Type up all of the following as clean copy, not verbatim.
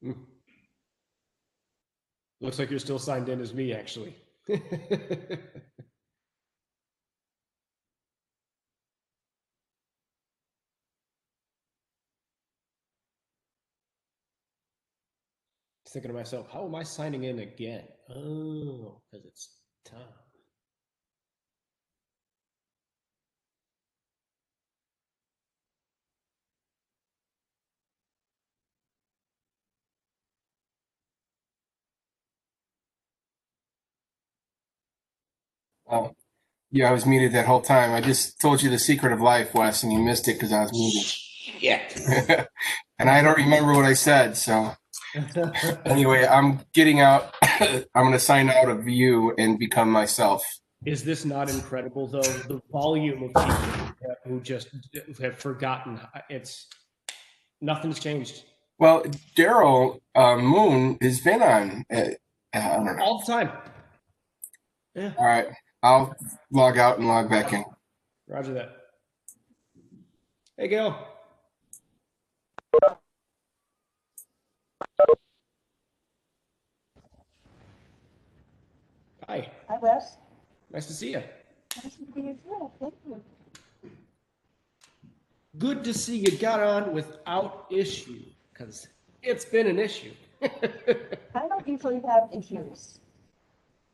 Hmm. Looks like you're still signed in as me, actually. Thinking to myself, how am I signing in again? Oh, because it's Tom. Oh, yeah, I was muted that whole time. I just told you the secret of life, Wes, and you missed it because I was muted. Shit. And I don't remember what I said. So anyway, I'm getting out. I'm going to sign out of you and become myself. Is this not incredible, though? The volume of people who just have forgotten. It's nothing's changed. Well, Daryl Moon has been on. I don't know. All the time. Yeah. All right. I'll log out and log back in. Roger that. Hey, Gail. Hi. Hi, Wes. Nice to see you. Nice to see you too. Thank you. Good to see you got on without issue, because it's been an issue. I don't usually have issues.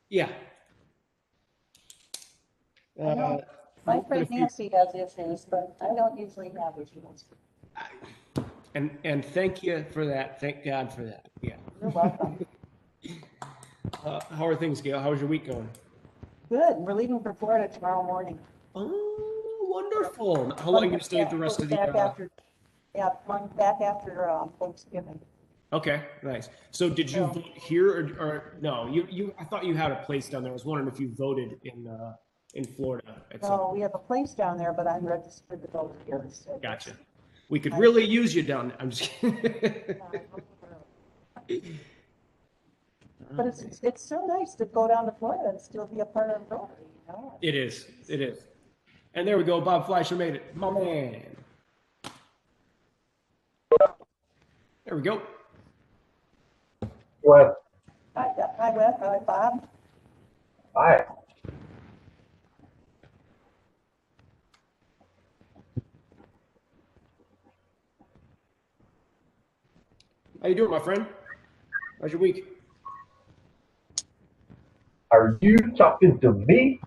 Yeah. My friend Nancy has issues, but I don't usually have issues. And thank you for that. Thank God for that. Yeah. You're welcome. How are things, Gail? How's your week going? Good. We're leaving for Florida tomorrow morning. Oh, wonderful. How long are you going to stay the rest of the year? Yeah, back after Thanksgiving. Okay, nice. So did you vote here or no? I thought you had a place down there. I was wondering if you voted in Florida. No, we have a place down there, but I'm registered to vote here. So Gotcha. We could really use you down there. I'm just kidding. But it's so nice to go down to Florida and still be a part of Rotary, you know? It is. It is. And there we go. Bob Fleischer made it. My man. There we go. What? Hi, Wes. Hi, Bob. Hi. How you doing, my friend? How's your week? Are you talking to me?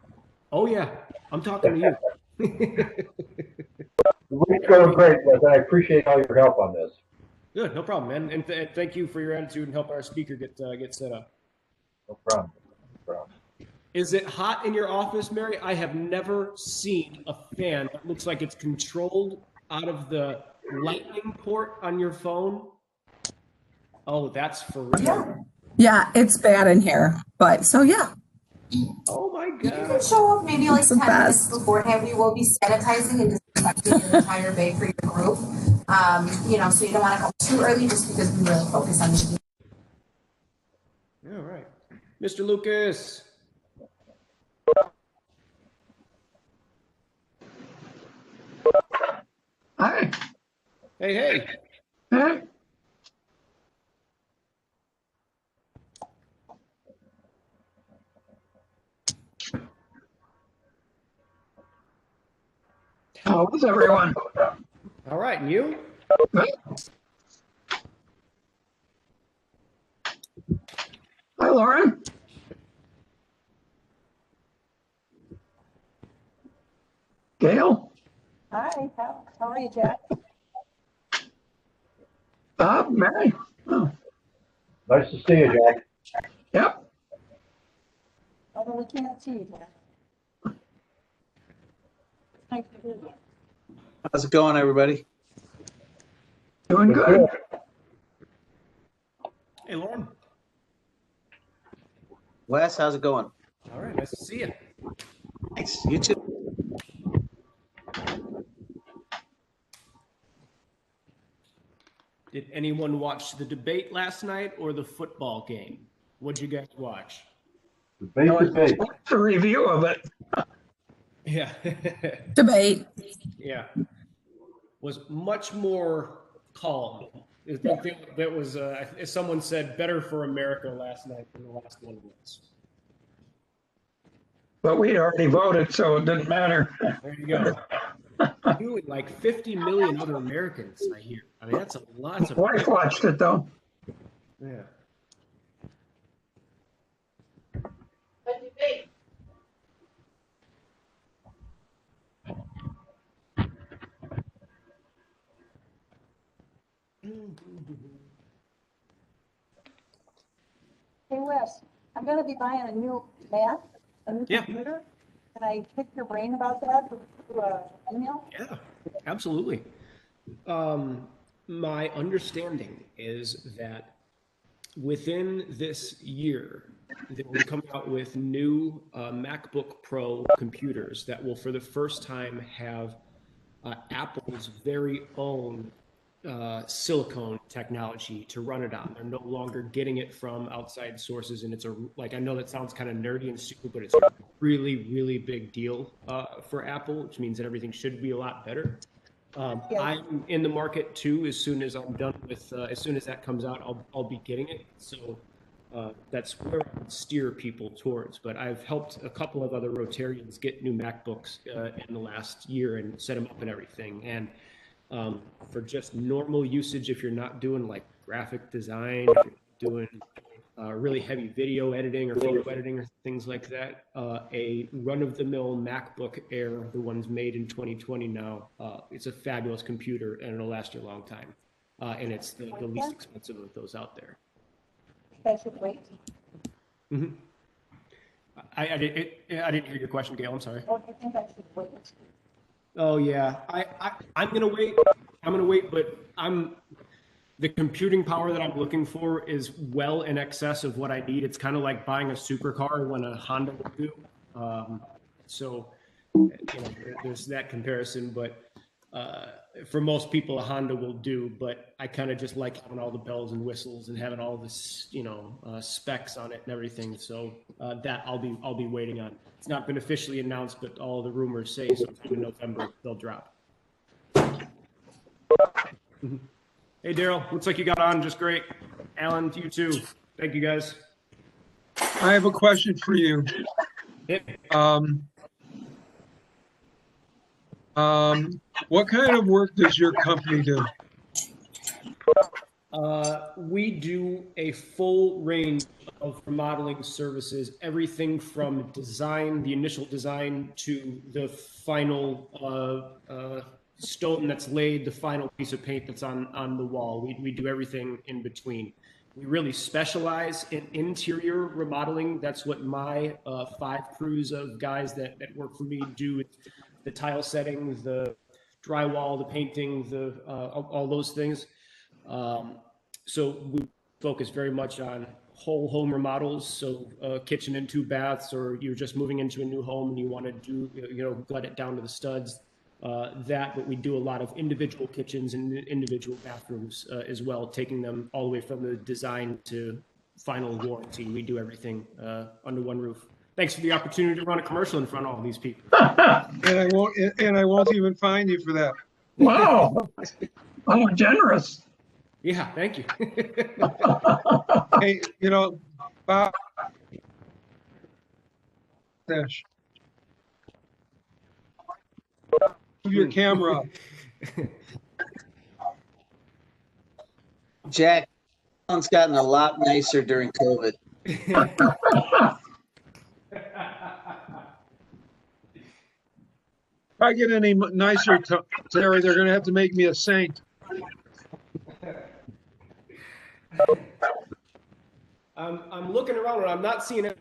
Oh yeah, I'm talking to you. The week's going great, Wes. I appreciate all your help on this. Good, no problem, man. And thank you for your attitude and help our speaker get set up. No problem. No problem. Is it hot in your office, Mary? I have never seen a fan that looks like it's controlled out of the lightning port on your phone. Oh, that's for real. Yeah, it's bad in here, but so yeah. Oh my You can God. show up maybe like It's the 10 minutes best. beforehand. We will be sanitizing and disinfecting the entire bay for your group. So you don't want to come too early just because we really focus on the All right. Mr. Lucas. Hi. Hey, hey. Hey. How is everyone? All right, and you? Good. Hi, Lauren. Gail. Hi, how are you, Jack? Bob. Mary. Oh, Nice to see you, Jack. yep. Although we can't see you, Jack. Nice to meet you. How's it going, everybody? Doing good. Hey, Lauren. Wes, how's it going? All right, nice to see you. Thanks. You too. Did anyone watch the debate last night or the football game? What'd you guys watch? Debate. What's a review of it? Yeah. Debate. Yeah. Was much more calm That was, as someone said, better for America last night than the last one was. But we'd already voted, so it didn't matter. There you go. You and like 50 million other Americans, I hear. I mean, that's a lot. Wife watched it though. Yeah. Hey Wes, I'm gonna be buying a new Mac, a new Yeah. computer. Can I pick your brain about that through email? Yeah, absolutely. My understanding is that within this year, they will be coming out with new MacBook Pro computers that will, for the first time, have Apple's very own silicone technology to run it on. They're no longer getting it from outside sources, and it's like, I know that sounds kind of nerdy and stupid, but it's a really, really big deal for Apple, which means that everything should be a lot better. I'm in the market too. As soon as I'm done with, as soon as that comes out, I'll be getting it. So that's where I would steer people towards. But I've helped a couple of other Rotarians get new MacBooks in the last year and set them up and everything. And for just normal usage, if you're not doing like graphic design, if you're doing really heavy video editing or photo editing or things like that, a run-of-the-mill MacBook Air, the ones made in 2020 now, it's a fabulous computer and it'll last you a long time. And it's the least expensive of those out there. I should wait. Mm-hmm. I didn't hear your question, Gail. I'm sorry. Or do you think I should wait? Oh yeah, I'm gonna wait. But the computing power that I'm looking for is well in excess of what I need. It's kind of like buying a supercar when a Honda will do. So you know, there's that comparison. But for most people, a Honda will do. But I kind of just like having all the bells and whistles and having all this, you know, specs on it and everything. So that I'll be waiting on. It's not been officially announced, but all the rumors say sometime in November they'll drop. Mm-hmm. Hey, Daryl, looks like you got on just great. Alan, you too. Thank you, guys. I have a question for you. What kind of work does your company do? We do a full range of remodeling services, everything from design, the initial design, to the final stone that's laid, the final piece of paint that's on the wall. We do everything in between. We really specialize in interior remodeling. That's what my 5 crews of guys that work for me do. The tile setting, the drywall, the painting, all those things. So we focus very much on whole home remodels. So kitchen and 2 baths, or you're just moving into a new home and you want to do, you know, gut it down to the studs. But we do a lot of individual kitchens and individual bathrooms as well, taking them all the way from the design to final warranty. We do everything under one roof. Thanks for the opportunity to run a commercial in front of all these people. And I won't even fine you for that. Wow. Oh, generous. Yeah, thank you. Hey, you know, Bob. Move your camera up. Jack, Alan's gotten a lot nicer during COVID. If I get any nicer, Terry, they're going to have to make me a saint. I'm looking around and I'm not seeing any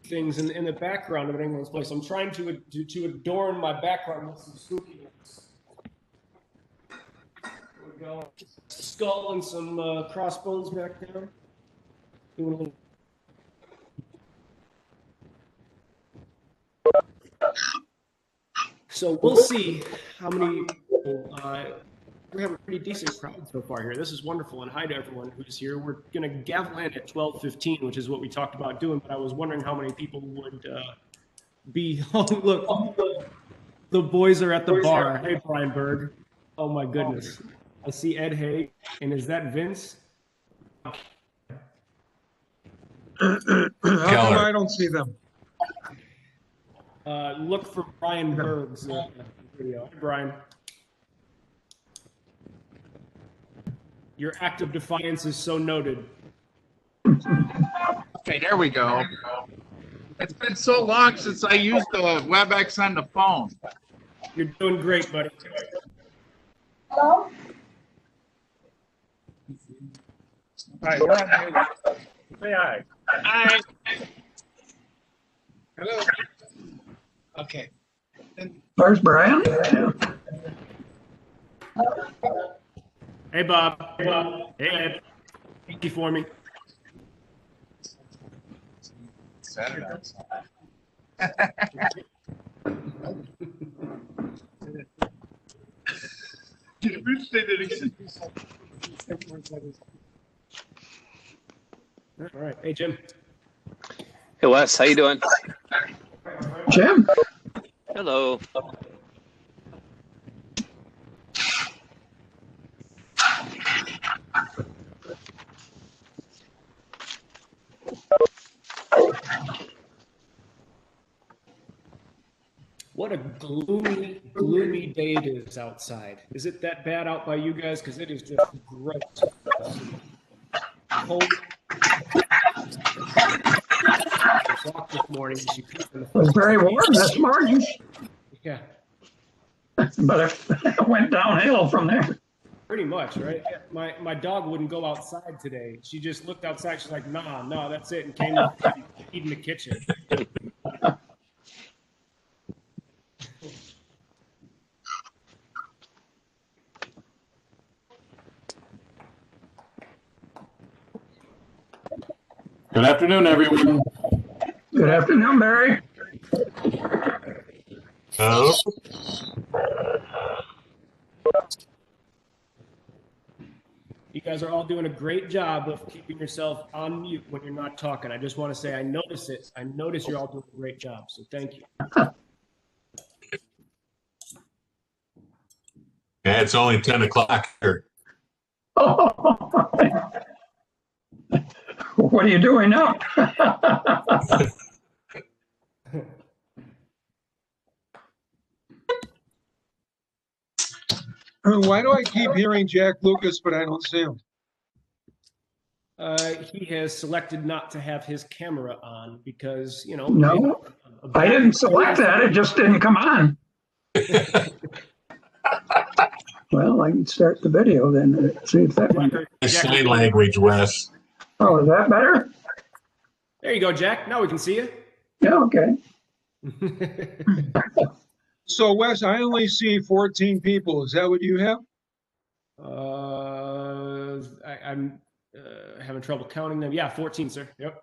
things in the background of anyone's place. I'm trying to adorn my background with some spookiness. There we go. Skull and some crossbones back there. Doing a little. So we'll see how many people. We have a pretty decent crowd so far here. This is wonderful, and hi to everyone who's here. We're going to gavel in at 12:15, which is what we talked about doing, but I was wondering how many people would be. Oh, look, the boys are at the bar. Hey, Brian Berg. Oh, my goodness. I see Ed Haig, and is that Vince? How come I don't see them? Look for Brian Berg's video. Hey, Brian. Your act of defiance is so noted. Okay, there we go. It's been so long since I used the WebEx on the phone. You're doing great, buddy. Hello? Hi, you're on mute. Say hi. Hi. Hello. Okay. Where's Brian? Hey, Bob. Hey, Bob. Hey, Ed. Thank you for me. All right. Hey, Jim. Hey Wes, how you doing? Jim? Hello. What a gloomy, gloomy day it is outside. Is it that bad out by you guys? Because it is just gross. Cold. Walked this morning. She peed in the It was very warm this morning, Yeah, but it went downhill from there. pretty much, right? My dog wouldn't go outside today. She just looked outside. She's like, nah, no, that's it, and came to eat in the kitchen. Good afternoon, everyone. Good afternoon, Barry. Hello. You guys are all doing a great job of keeping yourself on mute when you're not talking. I just want to say I notice it. I notice you're all doing a great job. So thank you. Yeah, it's only 10 o'clock here. What are you doing now? Why do I keep hearing Jack Lucas, but I don't see him? He has selected not to have his camera on because, you know. No, I didn't select that. It just didn't come on. Well, I can start the video then and see if that one. Sign language, Wes. Oh, is that better? There you go, Jack. Now we can see you. Yeah, okay. So Wes, I only see 14 people. Is that what you have? I'm having trouble counting them. Yeah, 14, sir. Yep.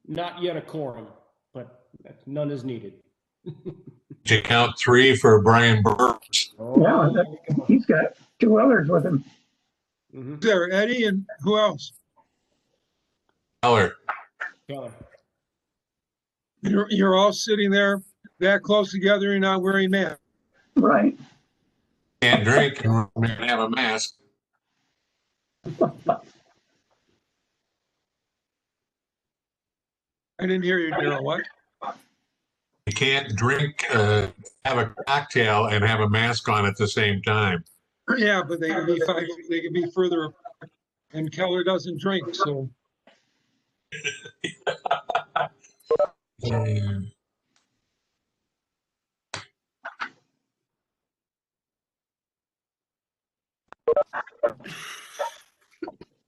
Not yet a quorum, but none is needed. Did you count 3 for Brian Burks? Yeah, he's got 2 others with him. Is there Eddie and who else? Keller. Keller. You're all sitting there that close together and not wearing masks. Right. Can't drink and have a mask. I didn't hear you, Daryl. What? You can't drink, have a cocktail and have a mask on at the same time. Yeah, but they can be they can be further apart. And Keller doesn't drink, so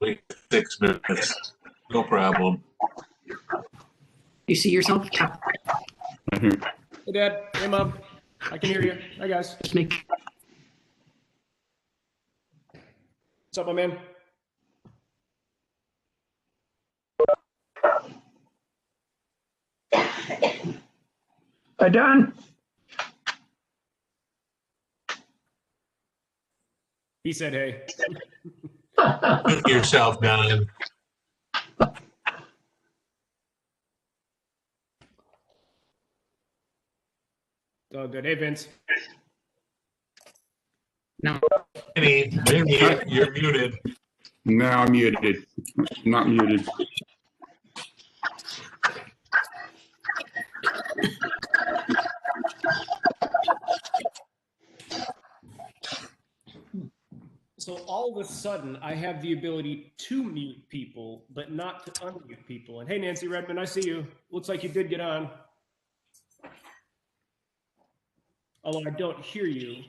Wait 6 minutes. No problem. You see yourself? Hey, Dad. Hey, Mom. I can hear you. Hi, guys. Just make What's up, my man? Hi, Don. He said, hey. Look yourself, Don. Oh, good. Hey, Vince. Vinny, you're muted. Now I'm muted. Not muted. So all of a sudden, I have the ability to mute people, but not to unmute people. And hey, Nancy Redmond, I see you. Looks like you did get on. Although I don't hear you,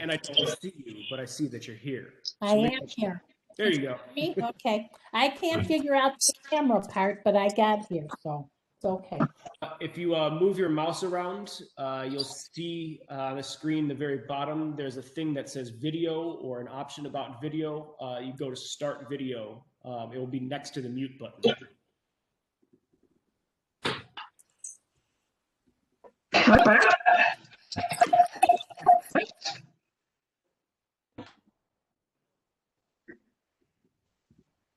and I don't see you, but I see that you're here. I am here. There you go. Me? Okay. I can't figure out the camera part, but I got here, so it's okay. If you move your mouse around, you'll see on the screen, the very bottom, there's a thing that says video or an option about video. You go to start video. It will be next to the mute button.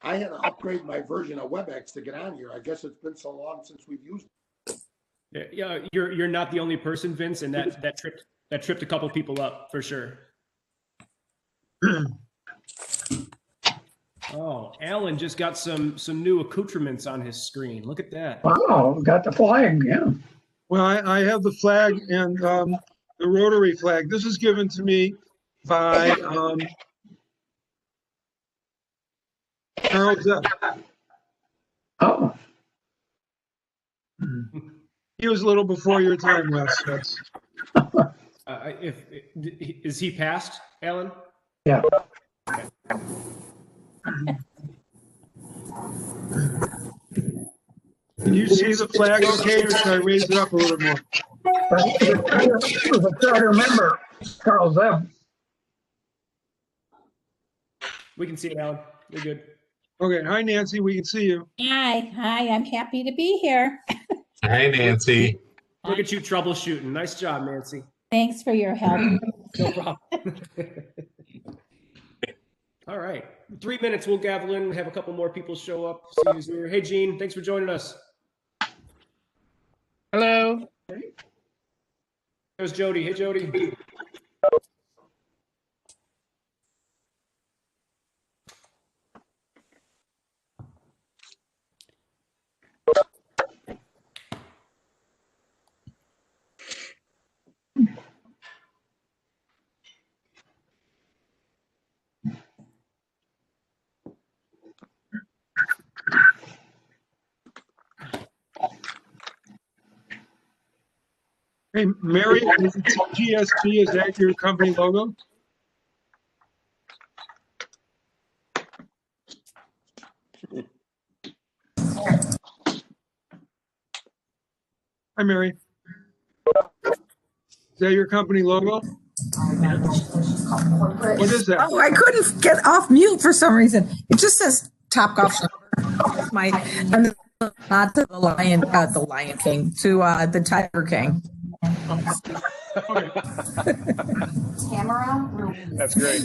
I had to upgrade my version of WebEx to get on here. I guess it's been so long since we've used it. Yeah, you're not the only person, Vince, and that tripped a couple people up for sure. Oh, Alan just got some new accoutrements on his screen. Look at that. Wow, got the flag, yeah. Well, I have the flag and the Rotary flag. This is given to me by Carl Zepp. Oh. He was a little before your time, Wes. Is he passed, Alan? Yeah. Okay. Can you see the flag okay, or should I raise it up a little more? He was a charter member, Carl Zeb. We can see it, Alan. You're good. Okay. Hi, Nancy. We can see you. Hi, I'm happy to be here. Hi, Nancy. Look at you troubleshooting. Nice job, Nancy. Thanks for your help. No problem. All right. 3 minutes, we'll gavel in, have a couple more people show up. See who's here. Hey, Gene, thanks for joining us. Hello. There's Jody. Hey, Jody. Hey, Mary, is it GSP? Is that your company logo? Hi, Mary. Is that your company logo? What is that? Oh, I couldn't get off mute for some reason. It just says Topgolf. And not to the Lion King, to the Tiger King. Tamara. That's great.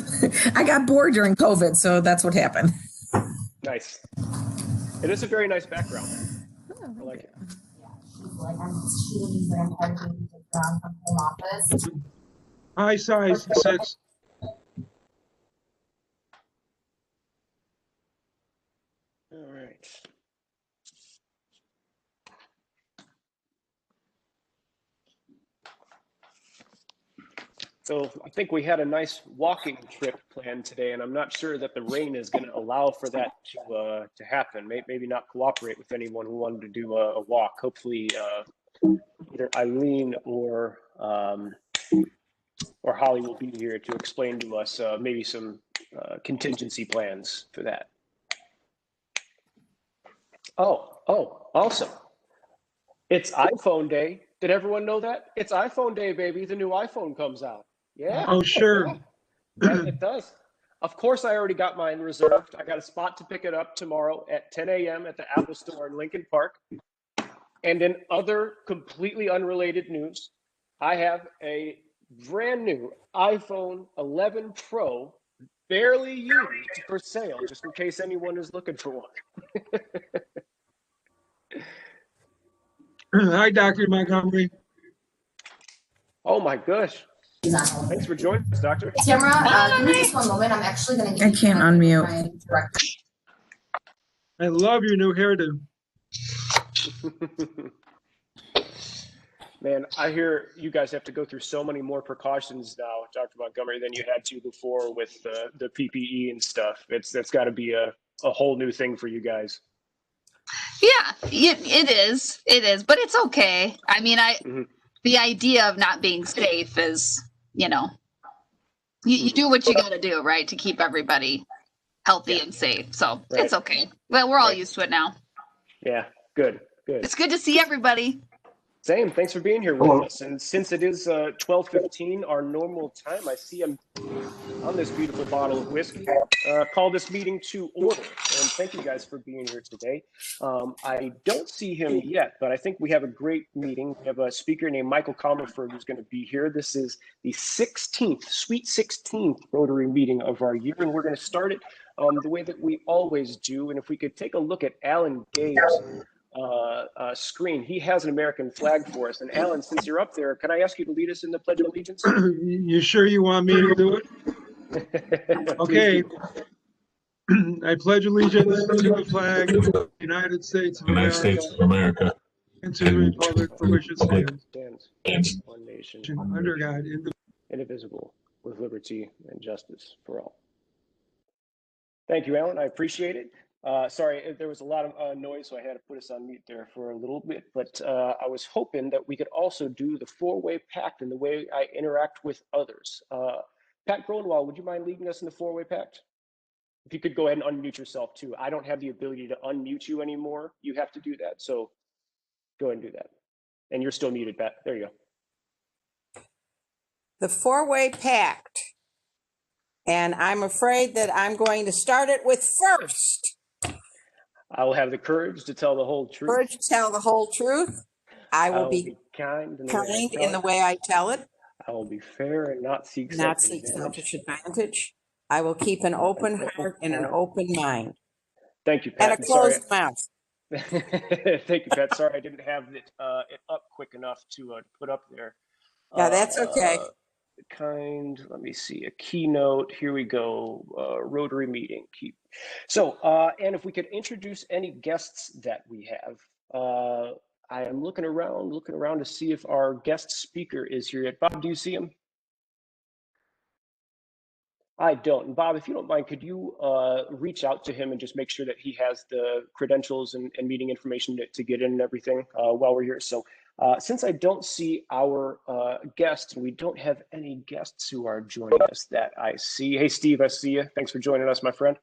I got bored during COVID, so that's what happened. Nice. It is a very nice background. I like it. Like she believes that I'm part of being from home office. High size 6. All right. So I think we had a nice walking trip planned today, and I'm not sure that the rain is going to allow for that to happen. Maybe not cooperate with anyone who wanted to do a walk. Hopefully, either Eileen or Holly will be here to explain to us maybe some contingency plans for that. Oh, awesome. It's iPhone day. Did everyone know that? It's iPhone day, baby. The new iPhone comes out. Yeah. Oh, sure. Yeah, it does. Of course, I already got mine reserved. I got a spot to pick it up tomorrow at 10 a.m. at the Apple Store in Lincoln Park. And in other completely unrelated news, I have a brand new iPhone 11 Pro, barely used, for sale, just in case anyone is looking for one. Hi, Dr. Montgomery. Oh my gosh. He's on hold. Thanks for joining us, Doctor. Tamara, give me just one moment. I'm actually going to. I can't unmute. I love your new hairdo. Man, I hear you guys have to go through so many more precautions now, Dr. Montgomery, than you had to before with the PPE and stuff. That's got to be a whole new thing for you guys. Yeah, it is. It is, but it's okay. I mean, the idea of not being safe is, you do what you got to do, right, to keep everybody healthy and safe. So it's okay. Well, we're all used to it now. Yeah, good. It's good to see everybody. Same. Thanks for being here with us. And since it is 12:15, our normal time, I see him on this beautiful bottle of whiskey. Call this meeting to order. And thank you guys for being here today. I don't see him yet, but I think we have a great meeting. We have a speaker named Michael Comerford who's going to be here. This is the 16th, sweet 16th Rotary meeting of our year, and we're going to start it the way that we always do. And if we could take a look at Alan Gabe's screen, he has an American flag for us. And Alan, since you're up there, can I ask you to lead us in the Pledge of Allegiance? You sure you want me to do it? Okay. I pledge allegiance to the flag of the United States of America and to the republic for which it stands, one nation, under God, indivisible, with liberty and justice for all. Thank you, Alan. I appreciate it. Sorry, there was a lot of noise, so I had to put us on mute there for a little bit. But I was hoping that we could also do the four-way pact in the way I interact with others. Pat Gronwald, would you mind leading us in the four-way pact? If you could go ahead and unmute yourself too. I don't have the ability to unmute you anymore. You have to do that. So go ahead and do that. And you're still muted, Pat. There you go. The four-way pact. And I'm afraid that I'm going to start it with first. I will have the courage to tell the whole truth. Courage to tell the whole truth. I will be kind in the way I tell it. I will be fair and not seek selfish advantage. I will keep an open heart and an open mind. Thank you, Pat. And a closed mouth. Thank you, Pat. Sorry, I didn't have it up quick enough to put up there. Yeah, that's okay. Let me see, a keynote. Here we go. Rotary meeting. So, and if we could introduce any guests that we have. I am looking around to see if our guest speaker is here yet. Bob, do you see him? I don't. And Bob, if you don't mind, could you reach out to him and just make sure that he has the credentials and meeting information to get in and everything while we're here. So since I don't see our guests, we don't have any guests who are joining us that I see. Hey, Steve, I see you. Thanks for joining us, my friend.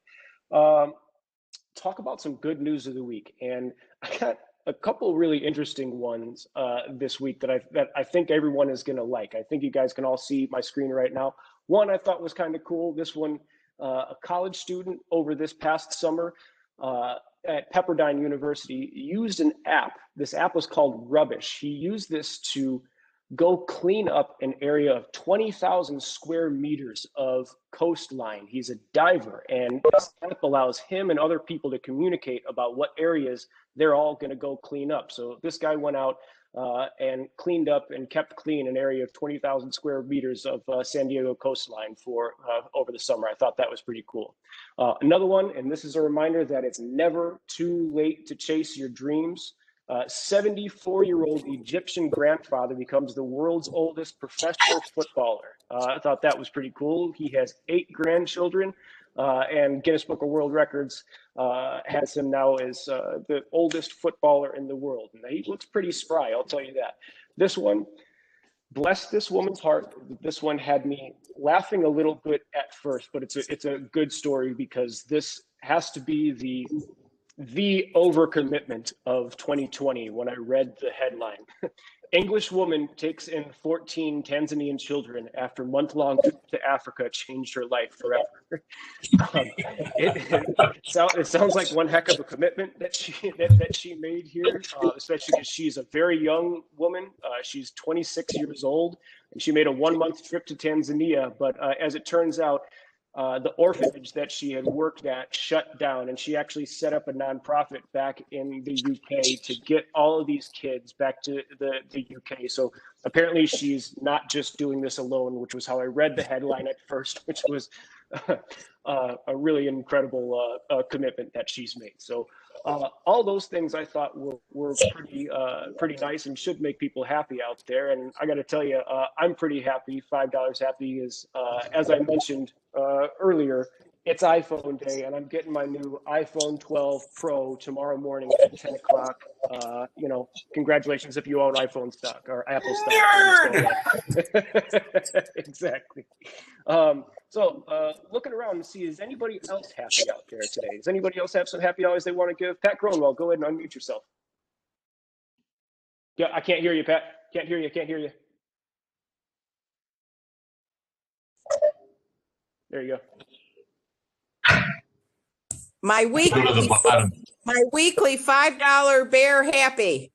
Talk about some good news of the week. And I got a couple really interesting ones this week that I think everyone is going to like. I think you guys can all see my screen right now. One I thought was kind of cool. This one, a college student over this past summer at Pepperdine University used an app. This app was called Rubbish. He used this to go clean up an area of 20,000 square meters of coastline. He's a diver, and this app allows him and other people to communicate about what areas they're all going to go clean up. So this guy went out and cleaned up and kept clean an area of 20,000 square meters of San Diego coastline for over the summer. I thought that was pretty cool. Another one, and this is a reminder that it's never too late to chase your dreams. 74-year-old Egyptian grandfather becomes the world's oldest professional footballer. I thought that was pretty cool. He has 8 grandchildren, and Guinness Book of World Records has him now as the oldest footballer in the world. And he looks pretty spry, I'll tell you that. This one, bless this woman's heart. This one had me laughing a little bit at first, but it's a good story because this has to be the overcommitment of 2020 when I read the headline. English woman takes in 14 Tanzanian children after month-long trip to Africa changed her life forever. It sounds like one heck of a commitment that she made here, especially because she's a very young woman. She's 26 years old, and she made a 1-month trip to Tanzania. But as it turns out, the orphanage that she had worked at shut down, and she actually set up a nonprofit back in the UK to get all of these kids back to the UK. So apparently she's not just doing this alone, which was how I read the headline at first, which was a really incredible commitment that she's made. So all those things I thought were pretty nice and should make people happy out there. And I got to tell you, I'm pretty happy. $5 happy is, as I mentioned earlier, it's iPhone day, and I'm getting my new iPhone 12 Pro tomorrow morning at 10 o'clock. You know, congratulations if you own iPhone stock or Apple stock. Exactly. So looking around to see, is anybody else happy out there today? Does anybody else have some happy dollars they want to give? Pat Cronwell, go ahead and unmute yourself. Yeah, I can't hear you, Pat. Can't hear you. Can't hear you. There you go. My weekly $5 bear happy.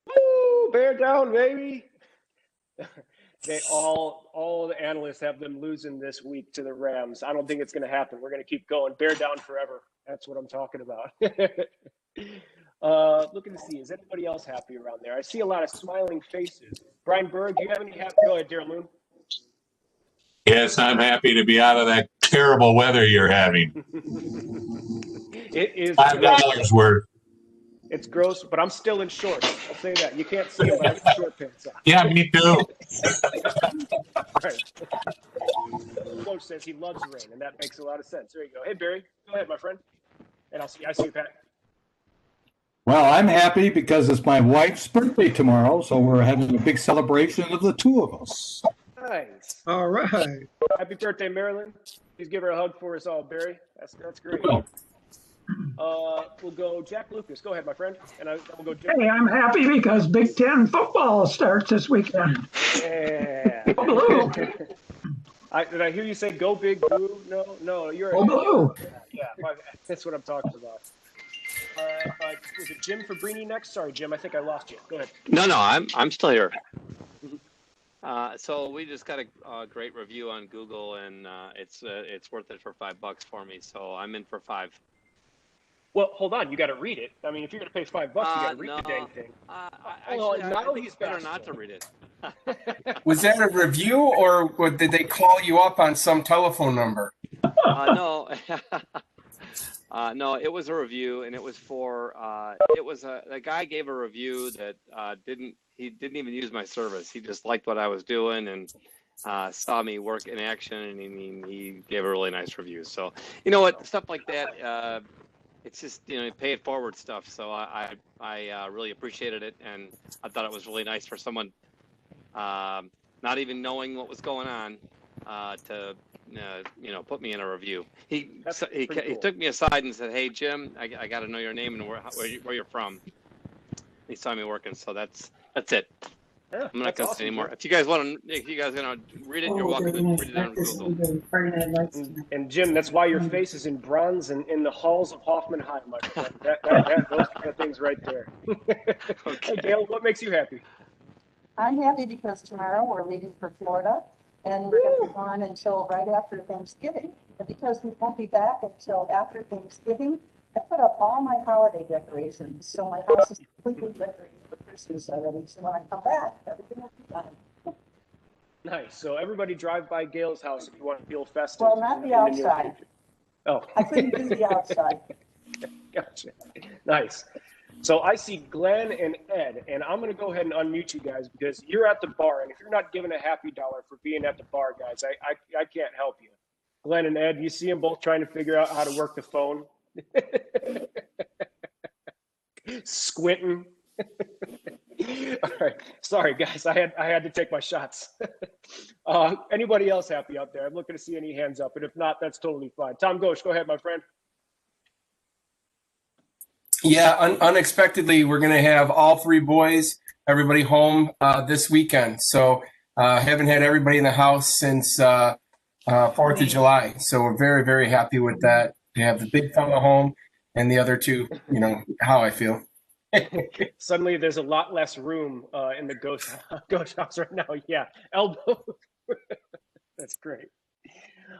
Woo, bear down, baby. They all the analysts have them losing this week to the Rams. I don't think it's going to happen. We're going to keep going. Bear down forever. That's what I'm talking about. Looking to see, is anybody else happy around there? I see a lot of smiling faces. Brian Berg, do you have any happy? Go ahead, Daryl Moon. Yes, I'm happy to be out of that terrible weather you're having. It is $5 worth. It's gross, but I'm still in shorts. I'll say that. You can't see them, but I have short pants on. Yeah, me too. Right. Coach says he loves rain, and that makes a lot of sense. There you go. Hey, Barry, go ahead, my friend. And I see you, Pat. Well, I'm happy because it's my wife's birthday tomorrow, so we're having a big celebration of the two of us. Nice. All right. Happy birthday, Marilyn. Please give her a hug for us all, Barry. That's great. We'll go Jack Lucas. Go ahead, my friend. And we'll go Jack. Hey, I'm happy because Big Ten football starts this weekend. Yeah. Go Blue. Did I hear you say go big blue? No, you're Go Blue. Yeah, that's what I'm talking about. Was it Jim Fabrini next? Sorry, Jim, I think I lost you. Go ahead. No, I'm still here. So we just got a great review on Google, and it's worth it for $5 for me. So I'm in for 5. Well, hold on. You got to read it. I mean, if you're going to pay $5, you got to read the dang thing. I think it's better not to read it. Was that a review, or did they call you up on some telephone number? No. No, it was a review, and it was for the guy gave a review that didn't even use my service. He just liked what I was doing and saw me work in action, and he gave a really nice review. So you know what, stuff like that, it's just pay it forward stuff. So I really appreciated it, and I thought it was really nice for someone not even knowing what was going on to put me in a review. He took me aside and said, "Hey Jim, I got to know your name and where you're from." He saw me working, so that's it. Yeah, I'm not going to say anymore. If you guys gonna read it, you're welcome to read it on Google. And Jim, that's why your face is in bronze and in the halls of Hoffman High, my friend. Those kind of things right there. Okay. Hey, Gail, what makes you happy? I'm happy because tomorrow we're leaving for Florida, and we're going to be gone until right after Thanksgiving. And because we won't be back until after Thanksgiving, I put up all my holiday decorations, so my house is completely decorated for Christmas already. So when I come back, everything will be done. Nice. So everybody drive by Gail's house if you want to feel festive. Well, not the outside. Oh. I couldn't do the outside. Gotcha. Nice. So I see Glenn and Ed, and I'm going to go ahead and unmute you guys because you're at the bar, and if you're not giving a happy dollar for being at the bar, guys, I can't help you. Glenn and Ed, you see them both trying to figure out how to work the phone? Squinting. All right. Sorry, guys. I had to take my shots. Anybody else happy out there? I'm looking to see any hands up, and if not, that's totally fine. Tom Ghosh, go ahead, my friend. Yeah, unexpectedly, we're going to have all 3 boys, everybody home this weekend. So haven't had everybody in the house since 4th of July. So we're very, very happy with that. To have the big fella home and the other 2, how I feel. Suddenly there's a lot less room in the Ghosh house right now. Yeah, elbow. That's great.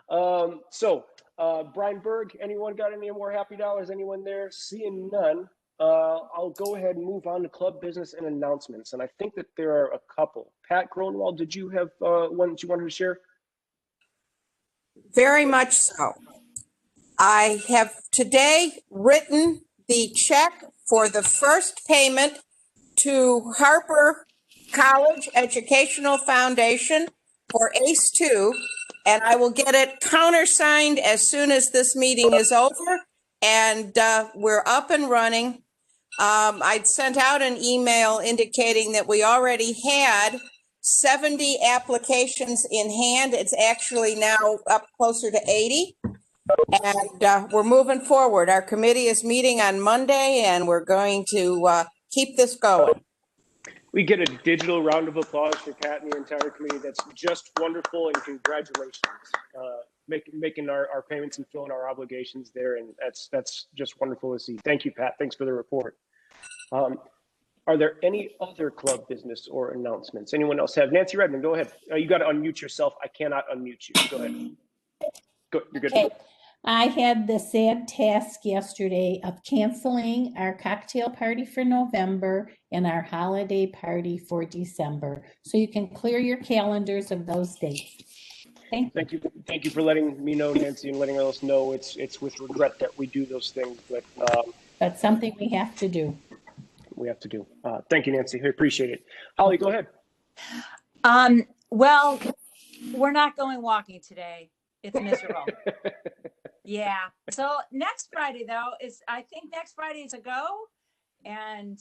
Brian Berg, anyone got any more happy dollars? Anyone there? Seeing none, I'll go ahead and move on to club business and announcements. And I think that there are a couple. Pat Gronwald, did you have one that you wanted to share? Very much so. I have today written the check for the first payment to Harper College Educational Foundation for ACE2, and I will get it countersigned as soon as this meeting is over, and we're up and running. I'd sent out an email indicating that we already had 70 applications in hand. It's actually now up closer to 80. And we're moving forward. Our committee is meeting on Monday, and we're going to keep this going. We get a digital round of applause for Pat and the entire committee. That's just wonderful, and congratulations. Making our payments and filling our obligations there, and that's just wonderful to see. Thank you, Pat. Thanks for the report. Are there any other club business or announcements? Anyone else have? Nancy Redmond, go ahead. You got to unmute yourself. I cannot unmute you. Go ahead. You're good. Okay. I had the sad task yesterday of canceling our cocktail party for November and our holiday party for December. So you can clear your calendars of those dates. Thank you. Thank you for letting me know, Nancy, and letting us know. It's with regret that we do those things, but that's something we have to do. Thank you, Nancy. I appreciate it. Holly, go ahead. Well, we're not going walking today. It's miserable. Yeah. So next Friday, though, I think next Friday is a go. And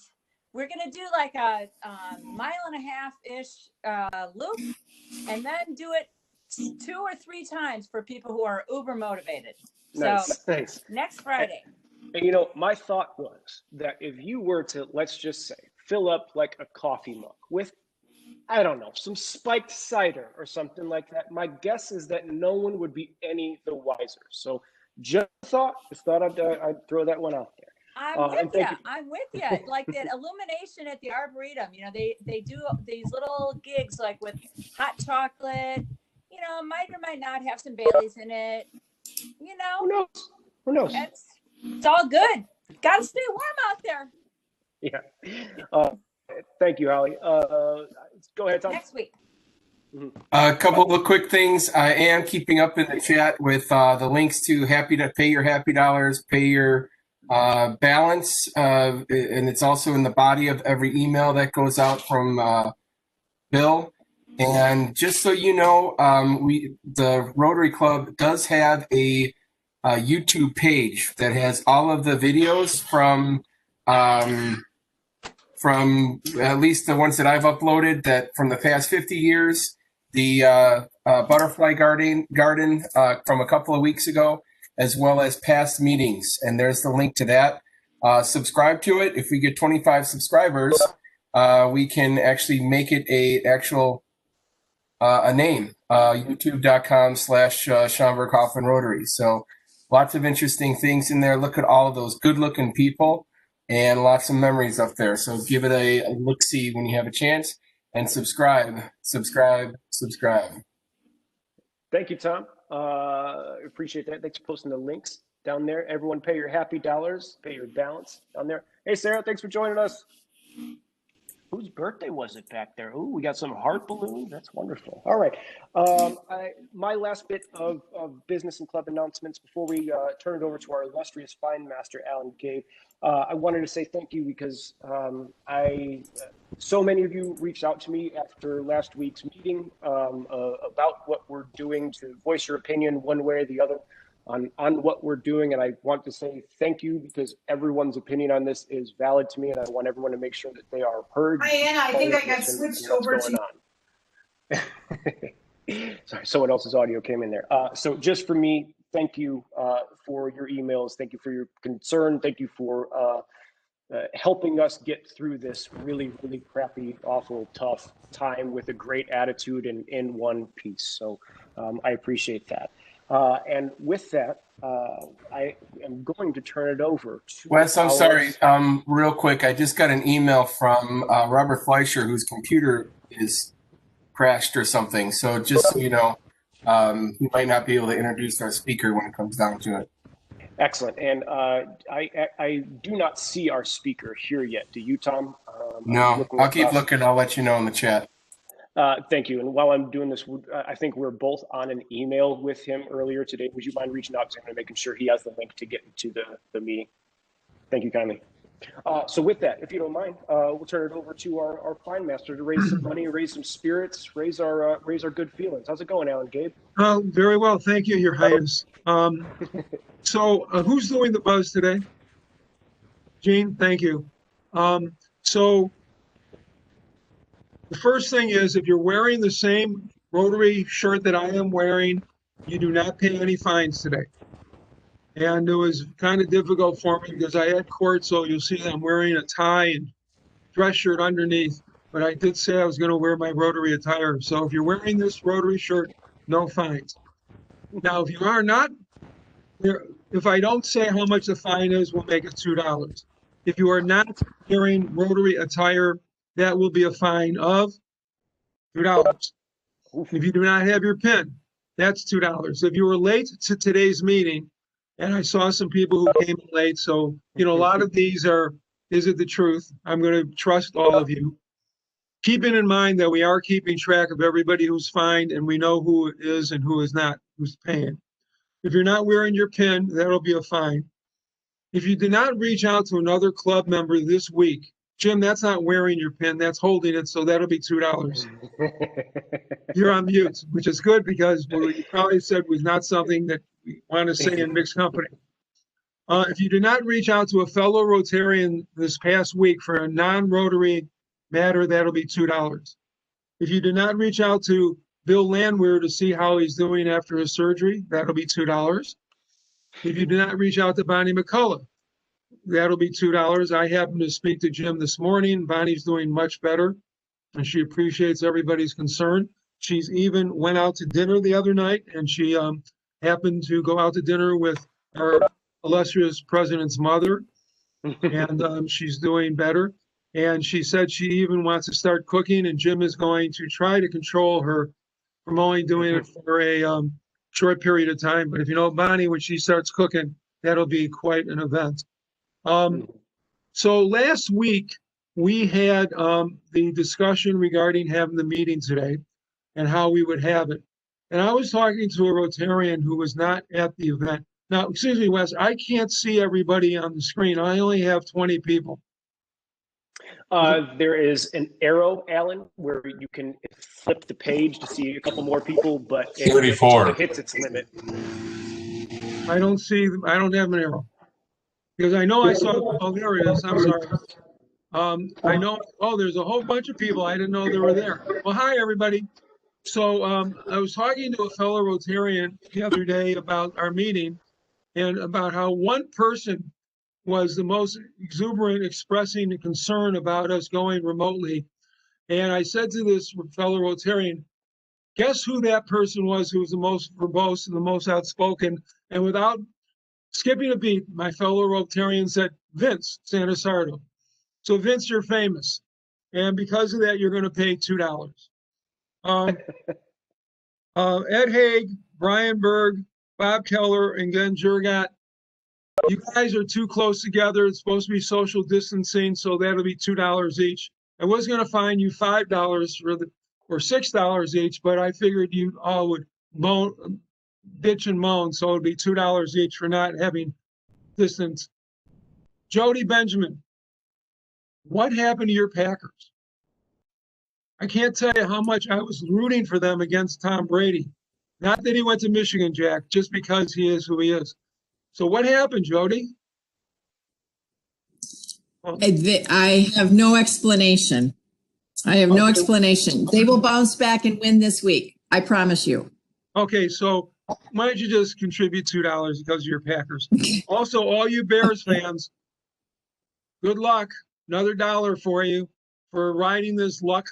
we're going to do like a 1.5-ish loop and then do it 2 or 3 times for people who are uber motivated. Nice. Next Friday. And my thought was that if you were to, let's just say, fill up like a coffee mug with, I don't know, some spiked cider or something like that, my guess is that no one would be any the wiser. So just thought I'd throw that one out there. I'm with you. Like that illumination at the Arboretum, they do these little gigs like with hot chocolate, might or might not have some Baileys in it, Who knows? It's all good. Got to stay warm out there. Yeah. Thank you, Holly. Go ahead, Tom. Next week. A couple of quick things. I am keeping up in the chat with the links to Happy to pay your happy dollars, pay your balance, and it's also in the body of every email that goes out from Bill. And just so you know, the Rotary Club does have a YouTube page that has all of the videos from at least the ones that I've uploaded that from the past 50 years, the butterfly garden from a couple of weeks ago, as well as past meetings. And there's the link to that. Subscribe to it. If we get 25 subscribers, we can actually make it a name, youtube.com/Schaumburg Hoffman Rotary. So lots of interesting things in there. Look at all of those good looking people and lots of memories up there. So give it a look-see when you have a chance, and subscribe. Thank you, Tom. Appreciate that. Thanks for posting the links down there. Everyone pay your happy dollars, pay your balance down there. Hey, Sarah, thanks for joining us. Whose birthday was it back there? Ooh, we got some heart balloons. That's wonderful. All right. My last bit of business and club announcements before we turn it over to our illustrious fine master, Alan Gabe. I wanted to say thank you because so many of you reached out to me after last week's meeting about what we're doing, to voice your opinion one way or the other on what we're doing. And I want to say thank you because everyone's opinion on this is valid to me, and I want everyone to make sure that they are heard. Hi, Anna. I think I got switched over to. Sorry, someone else's audio came in there. So just for me, thank you for your emails. Thank you for your concern. Thank you for helping us get through this really, really crappy, awful, tough time with a great attitude and in one piece. So I appreciate that. And with that, I am going to turn it over to Wes, I'm sorry. Real quick, I just got an email from Robert Fleischer, whose computer is crashed or something. So just so you know, we might not be able to introduce our speaker when it comes down to it. Excellent. And I do not see our speaker here yet. Do you, Tom? No, I'll keep looking. I'll let you know in the chat. Thank you. And while I'm doing this, I think we're both on an email with him earlier today. Would you mind reaching out to him and making sure he has the link to get into the meeting? Thank you kindly. So with that, if you don't mind, we'll turn it over to our fine master to raise some money, raise some spirits, raise our good feelings. How's it going, Alan Gabe? Very well. Thank you, Your Highness. So who's doing the buzz today? Gene, thank you. So the first thing is, if you're wearing the same Rotary shirt that I am wearing, you do not pay any fines today. And it was kind of difficult for me because I had court, so you'll see that I'm wearing a tie and dress shirt underneath. But I did say I was going to wear my Rotary attire. So if you're wearing this Rotary shirt, no fines. Now, if you are not, if I don't say how much the fine is, we'll make it $2. If you are not wearing Rotary attire, that will be a fine of $2. If you do not have your PIN, that's $2. If you were late to today's meeting, and I saw some people who came in late, so, you know, a lot of these are, is it the truth? I'm going to trust all of you. Keeping in mind that we are keeping track of everybody who's fined, and we know who it is and who is not, who's paying. If you're not wearing your PIN, that'll be a fine. If you did not reach out to another club member this week, Jim, that's not wearing your PIN, that's holding it, so that'll be $2. You're on mute, which is good because what you probably said was not something that we want to say in mixed company. If you did not reach out to a fellow Rotarian this past week for a non-Rotary matter, that'll be $2. If you did not reach out to Bill Landwehr to see how he's doing after his surgery, that'll be $2. If you did not reach out to Bonnie McCullough, that'll be $2. I happened to speak to Jim this morning. Bonnie's doing much better, and she appreciates everybody's concern. She's even went out to dinner the other night, and she happened to go out to dinner with our illustrious president's mother, and she's doing better. And she said she even wants to start cooking, and Jim is going to try to control her from only doing it for a short period of time. But if you know Bonnie, when she starts cooking, that'll be quite an event. So last week, we had the discussion regarding having the meeting today and how we would have it. And I was talking to a Rotarian who was not at the event. Now, excuse me, Wes, I can't see everybody on the screen. I only have 20 people. There is an arrow, Alan, where you can flip the page to see a couple more people, but 34. It hits its limit. I don't have an arrow. Because I know I saw, oh, there it is, I'm sorry. I know, oh, there's a whole bunch of people. I didn't know they were there. Well, hi, everybody. So I was talking to a fellow Rotarian the other day about our meeting and about how one person was the most exuberant, expressing a concern about us going remotely. And I said to this fellow Rotarian, guess who that person was who was the most verbose and the most outspoken? And without skipping a beat, my fellow Rotarian said, Vince Santasardo. So Vince, you're famous. And because of that, you're going to pay $2. Ed Haig, Brian Berg, Bob Keller, and Glenn Jurgat, you guys are too close together. It's supposed to be social distancing, so that'll be $2 each. I was going to fine you $5 or $6 each, but I figured you all would bitch and moan, so it'd be $2 each for not having distance. Jody Benjamin, what happened to your Packers? I can't tell you how much I was rooting for them against Tom Brady. Not that he went to Michigan, Jack, just because he is who he is. So what happened, Jody? I have no explanation. I have no explanation. They will bounce back and win this week. I promise you. Okay, so why don't you just contribute $2 because of your Packers? Also, all you Bears fans, good luck. Another $1 for you for riding this luck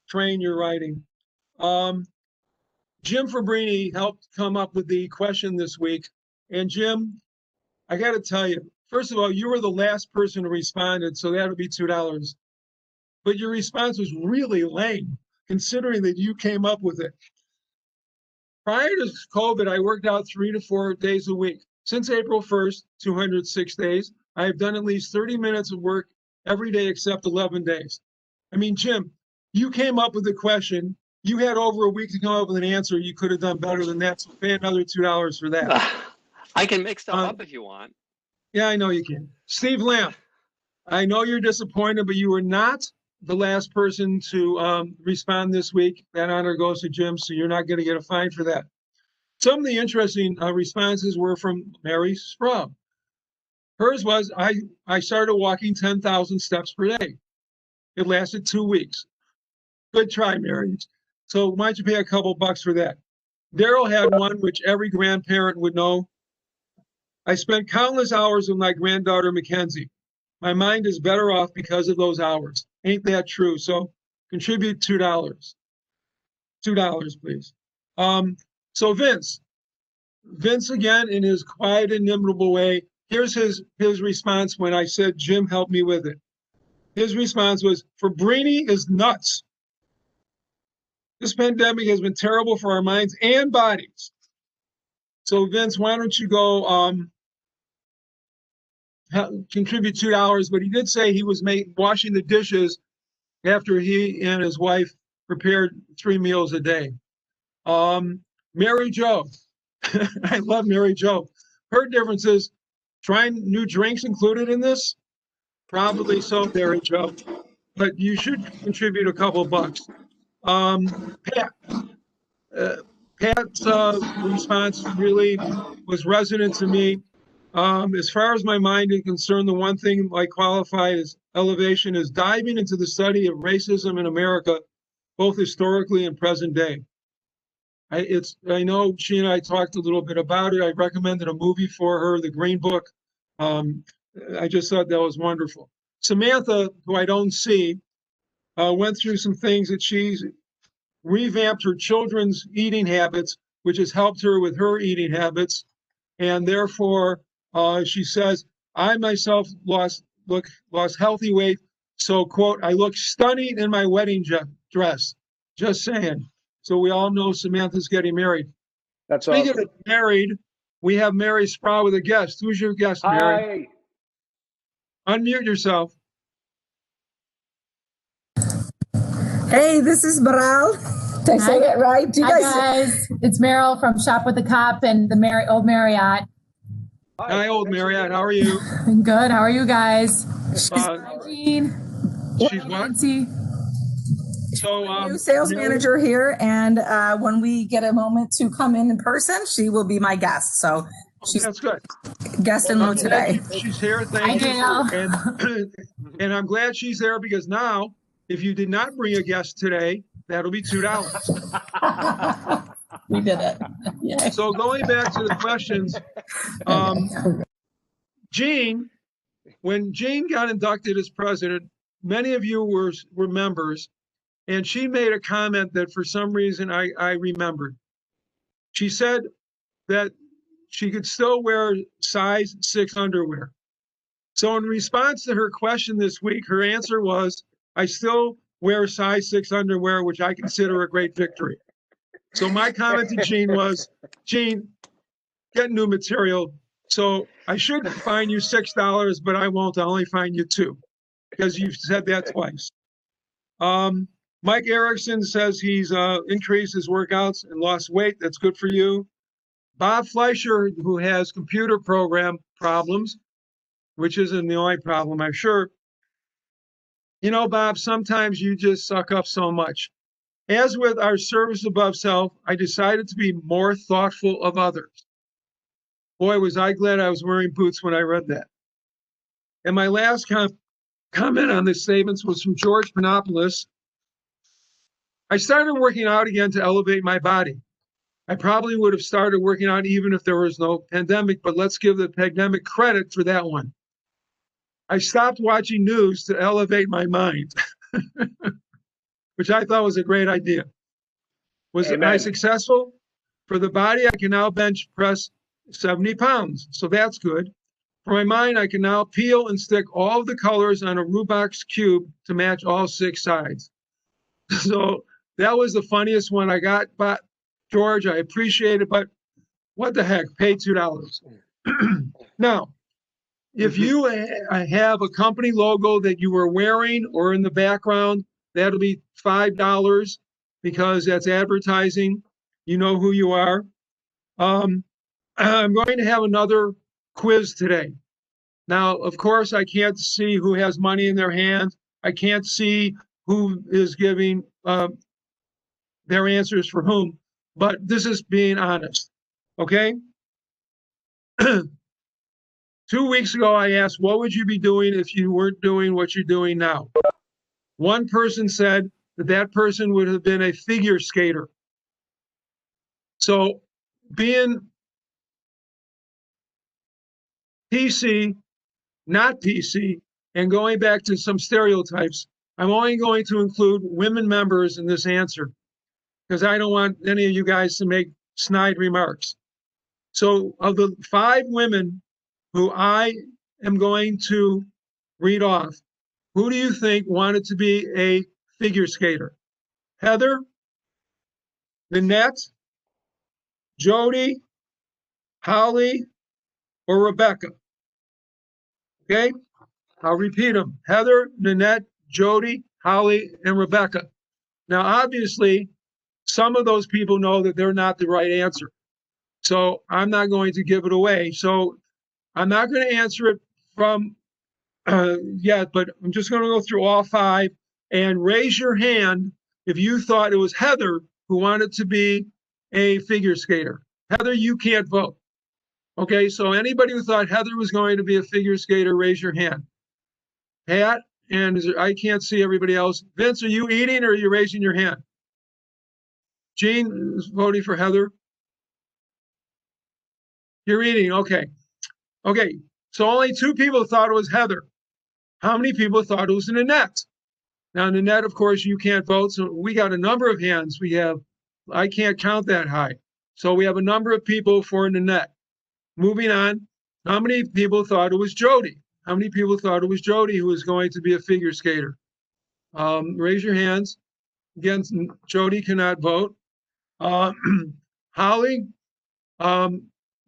train you're riding. Jim Fabrini helped come up with the question this week. And Jim, I got to tell you, first of all, you were the last person who responded, so that would be $2. But your response was really lame, considering that you came up with it. prior to COVID, I worked out 3 to 4 days a week. Since April 1st, 206 days, I have done at least 30 minutes of work every day except 11 days. I mean, Jim, you came up with the question. You had over a week to come up with an answer. You could have done better than that. So pay another $2 for that. I can make stuff up if you want. Yeah, I know you can. Steve Lamb, I know you're disappointed, but you were not the last person to respond this week. That honor goes to Jim, so you're not going to get a fine for that. Some of the interesting responses were from Mary Sprague. Hers was, I started walking 10,000 steps per day. It lasted 2 weeks. Good try, Mary. So why don't you pay a couple bucks for that? Daryl had one which every grandparent would know. I spent countless hours with my granddaughter, Mackenzie. My mind is better off because of those hours. Ain't that true? So contribute $2. $2, please. So Vince again, in his quiet, inimitable way, here's his response when I said, Jim, help me with it. His response was, Fabrini is nuts. This pandemic has been terrible for our minds and bodies. So Vince, why don't you go contribute $2? But he did say he was washing the dishes after he and his wife prepared 3 meals a day. Mary Jo, I love Mary Jo. Her difference is trying new drinks included in this. Probably so, Mary Jo. But you should contribute a couple bucks. Pat's response really was resonant to me. As far as my mind is concerned, the one thing I qualify as elevation is diving into the study of racism in America, both historically and present day. I know she and I talked a little bit about it. I recommended a movie for her, The Green Book. I just thought that was wonderful. Samantha, who I don't see, went through some things that she's revamped her children's eating habits, which has helped her with her eating habits. And therefore, she says, I myself lost healthy weight. So, quote, I look stunning in my wedding dress. Just saying. So we all know Samantha's getting married. That's Speaking awesome. of married, we have Mary Sprague with a guest. Who's your guest, Mary? Hi. Unmute yourself. Hey, this is Baral. Did I say that right? Do you Hi guys? guys, it's Meryl from Shop with the Cop and the Old Marriott. Hi, Old Marriott. How are you? Good. How are you guys? Hi, Jean. She's what? Nancy. So, New sales Mary- manager here, and when we get a moment to come in person, she will be my guest. So she's That's good. guest in mode today. She's here. Thank you. And I'm glad she's there because now, if you did not bring a guest today, that'll be $2. We did it. Yeah. So going back to the questions, Gene, when Gene got inducted as president, many of you were members, and she made a comment that for some reason I remembered. She said that she could still wear size 6 underwear. So in response to her question this week, her answer was, I still wear size 6 underwear, which I consider a great victory. So my comment to Gene was, Gene, get new material. So I should fine you $6, but I won't. I'll only fine you $2 because you've said that twice. Mike Erickson says he's increased his workouts and lost weight. That's good for you. Bob Fleischer, who has computer program problems, which isn't the only problem, I'm sure. You know, Bob, sometimes you just suck up so much. As with our service above self, I decided to be more thoughtful of others. Boy, was I glad I was wearing boots when I read that. And my last comment on this statement was from George Panopoulos. I started working out again to elevate my body. I probably would have started working out even if there was no pandemic, but let's give the pandemic credit for that one. I stopped watching news to elevate my mind, which I thought was a great idea. Was I successful? For the body, I can now bench press 70 pounds, so that's good. For my mind, I can now peel and stick all of the colors on a Rubik's Cube to match all 6 sides. So that was the funniest one I got. But George, I appreciate it, but what the heck, pay $2. Now, if you have a company logo that you are wearing or in the background, that'll be $5 because that's advertising. You know who you are. I'm going to have another quiz today. Now, of course, I can't see who has money in their hand. I can't see who is giving their answers for whom, but this is being honest, okay? 2 weeks ago, I asked, what would you be doing if you weren't doing what you're doing now? One person said that that person would have been a figure skater. So being PC, not PC, and going back to some stereotypes, I'm only going to include women members in this answer because I don't want any of you guys to make snide remarks. So of the 5 women who I am going to read off, who do you think wanted to be a figure skater? Heather, Nanette, Jody, Holly, or Rebecca? Okay, I'll repeat them. Heather, Nanette, Jody, Holly, and Rebecca. Now, obviously, some of those people know that they're not the right answer. So I'm not going to give it away. So I'm not going to answer it from yet, but I'm just going to go through all 5 and raise your hand if you thought it was Heather who wanted to be a figure skater. Heather, you can't vote. Okay, so anybody who thought Heather was going to be a figure skater, raise your hand. Pat, and I can't see everybody else. Vince, are you eating or are you raising your hand? Gene is voting for Heather. You're eating, okay. Okay, so only 2 people thought it was Heather. How many people thought it was Nanette? Now, Nanette, of course, you can't vote, so we got a number of hands. I can't count that high. So we have a number of people for Nanette. Moving on, how many people thought it was Jody? How many people thought it was Jody who was going to be a figure skater? Raise your hands. Again, Jody cannot vote. Holly,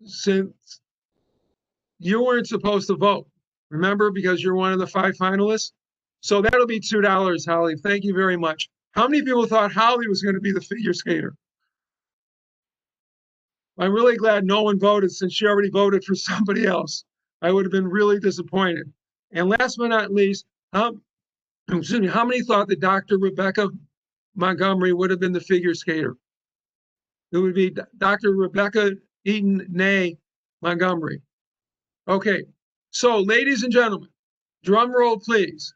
since you weren't supposed to vote, remember, because you're one of the 5 finalists. So that'll be $2, Holly. Thank you very much. How many people thought Holly was going to be the figure skater? I'm really glad no one voted since she already voted for somebody else. I would have been really disappointed. And last but not least, how many thought that Dr. Rebecca Montgomery would have been the figure skater? It would be Dr. Rebecca Eaton Nay Montgomery. Okay, so ladies and gentlemen, drum roll please.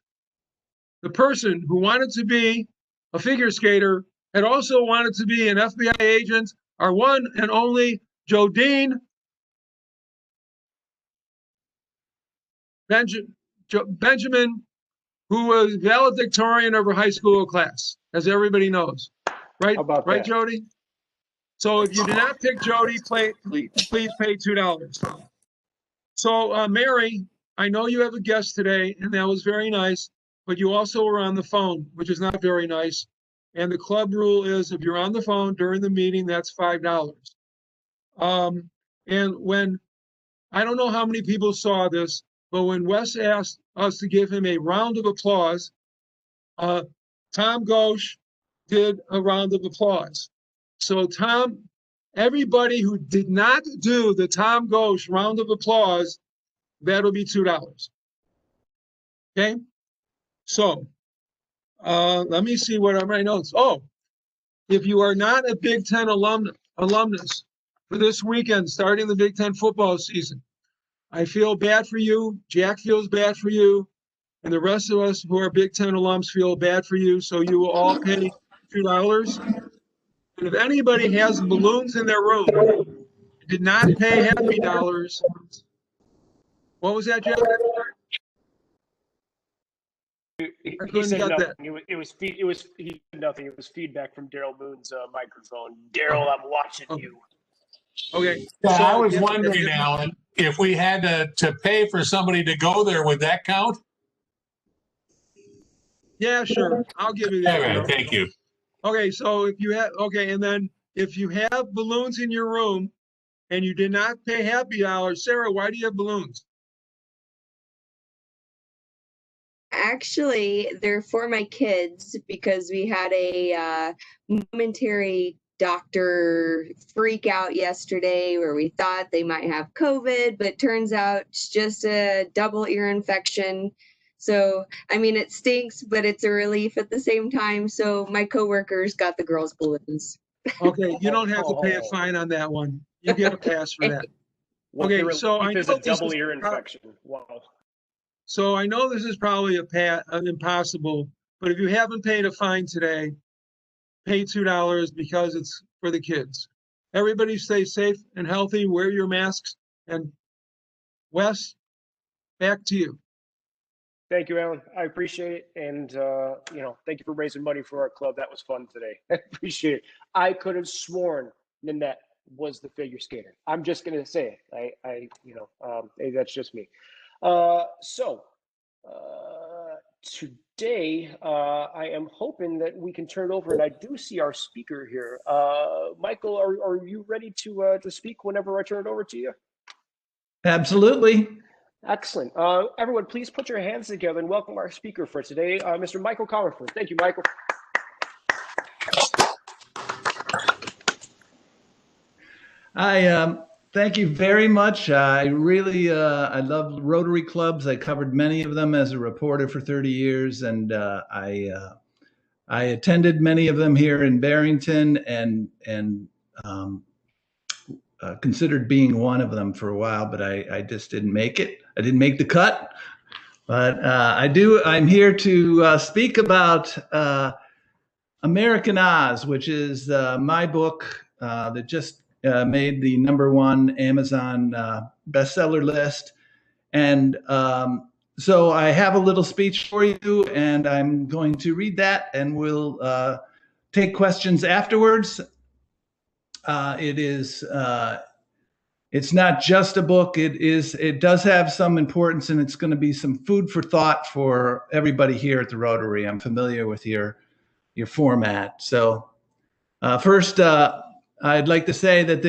The person who wanted to be a figure skater had also wanted to be an FBI agent, our one and only Jodine Benjamin, who was valedictorian of her high school class, as everybody knows. Right, right, Jody? So if you did not pick Jody, please pay $2. So Mary, I know you have a guest today, and that was very nice, but you also were on the phone, which is not very nice. And the club rule is if you're on the phone during the meeting, that's $5. And when, I don't know how many people saw this, but when Wes asked us to give him a round of applause, Tom Ghosh did a round of applause. So Tom, everybody who did not do the Tom Ghosh round of applause, that'll be $2. Okay? So, let me see what are my notes. Oh, if you are not a Big Ten alumnus for this weekend, starting the Big Ten football season, I feel bad for you. Jack feels bad for you. And the rest of us who are Big Ten alums feel bad for you. So you will all pay $2. And if anybody has balloons in their room, did not pay happy dollars. What was that, Jack? He said nothing. It was he said nothing. It was feedback from Daryl Boone's microphone. Daryl, I'm watching you. Okay. Yeah, So, I was wondering, Alan, if we had to pay for somebody to go there, would that count? Yeah, sure. I'll give you that. All right, thank you. Okay, so if you have, okay, and then if you have balloons in your room and you did not pay happy hour, Sarah, why do you have balloons? Actually, they're for my kids because we had a momentary doctor freak out yesterday where we thought they might have COVID, but turns out it's just a double ear infection. So, I mean, it stinks, but it's a relief at the same time. So my coworkers got the girls' balloons. Okay, you don't have to pay a fine on that one. You get a pass for that. Okay, so I know There's a this double is ear infection. Wow. So I know this is probably an impossible, but if you haven't paid a fine today, pay $2 because it's for the kids. Everybody stay safe and healthy, wear your masks, and Wes, back to you. Thank you, Alan. I appreciate it. And, thank you for raising money for our club. That was fun today. I appreciate it. I could have sworn Nanette was the figure skater. I'm just going to say it. That's just me. Today, I am hoping that we can turn it over, and I do see our speaker here. Michael, are you ready to speak whenever I turn it over to you? Absolutely. Excellent. Everyone, please put your hands together and welcome our speaker for today, Mr. Michael Comerford. Thank you, Michael. Thank you very much. I really, I love Rotary clubs. I covered many of them as a reporter for 30 years, and I attended many of them here in Barrington, and considered being one of them for a while, but I just didn't make it. I didn't make the cut, but I'm here to speak about American Oz, which is my book that just made the #1 Amazon bestseller list. And so I have a little speech for you, and I'm going to read that, and we'll take questions afterwards. It's not just a book. It does have some importance, and it's going to be some food for thought for everybody here at the Rotary. I'm familiar with your format. So first, I'd like to say that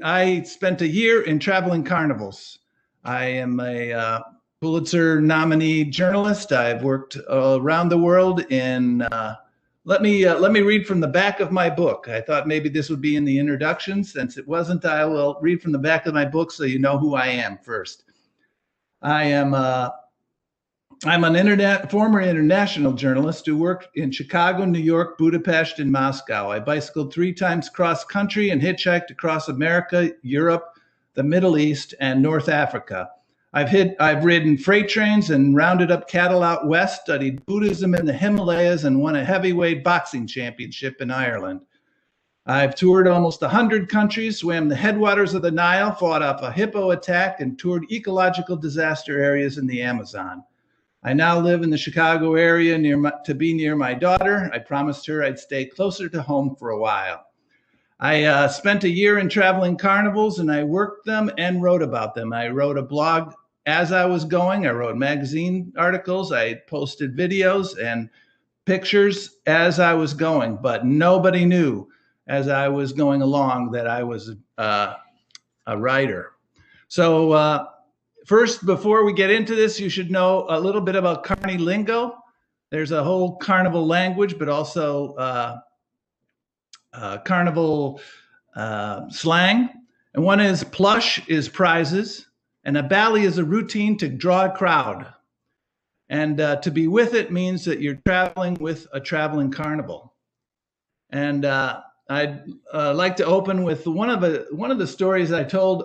I spent a year in traveling carnivals. I am a Pulitzer nominee journalist. I've worked around the world in. Let me read from the back of my book. I thought maybe this would be in the introduction. Since it wasn't, I will read from the back of my book so you know who I am first. I'm an former international journalist who worked in Chicago, New York, Budapest, and Moscow. I bicycled 3 times cross country and hitchhiked across America, Europe, the Middle East, and North Africa. I've ridden freight trains and rounded up cattle out west, studied Buddhism in the Himalayas, and won a heavyweight boxing championship in Ireland. I've toured almost 100 countries, swam the headwaters of the Nile, fought off a hippo attack, and toured ecological disaster areas in the Amazon. I now live in the Chicago area to be near my daughter. I promised her I'd stay closer to home for a while. I spent a year in traveling carnivals, and I worked them and wrote about them. I wrote a blog as I was going. I wrote magazine articles. I posted videos and pictures as I was going, but nobody knew as I was going along that I was a writer. So first, before we get into this, you should know a little bit about carny lingo. There's a whole carnival language, but also carnival slang. And one is plush is prizes, and a bally is a routine to draw a crowd. And to be with it means that you're traveling with a traveling carnival. And I'd like to open with one of the stories I told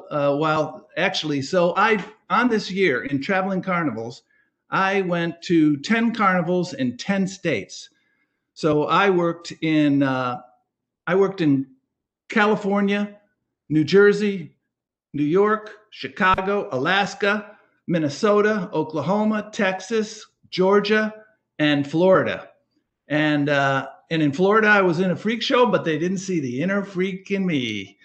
on this year in traveling carnivals, I went to 10 carnivals in 10 states. So I worked in California, New Jersey, New York, Chicago, Alaska, Minnesota, Oklahoma, Texas, Georgia, and Florida. And in Florida, I was in a freak show, but they didn't see the inner freak in me.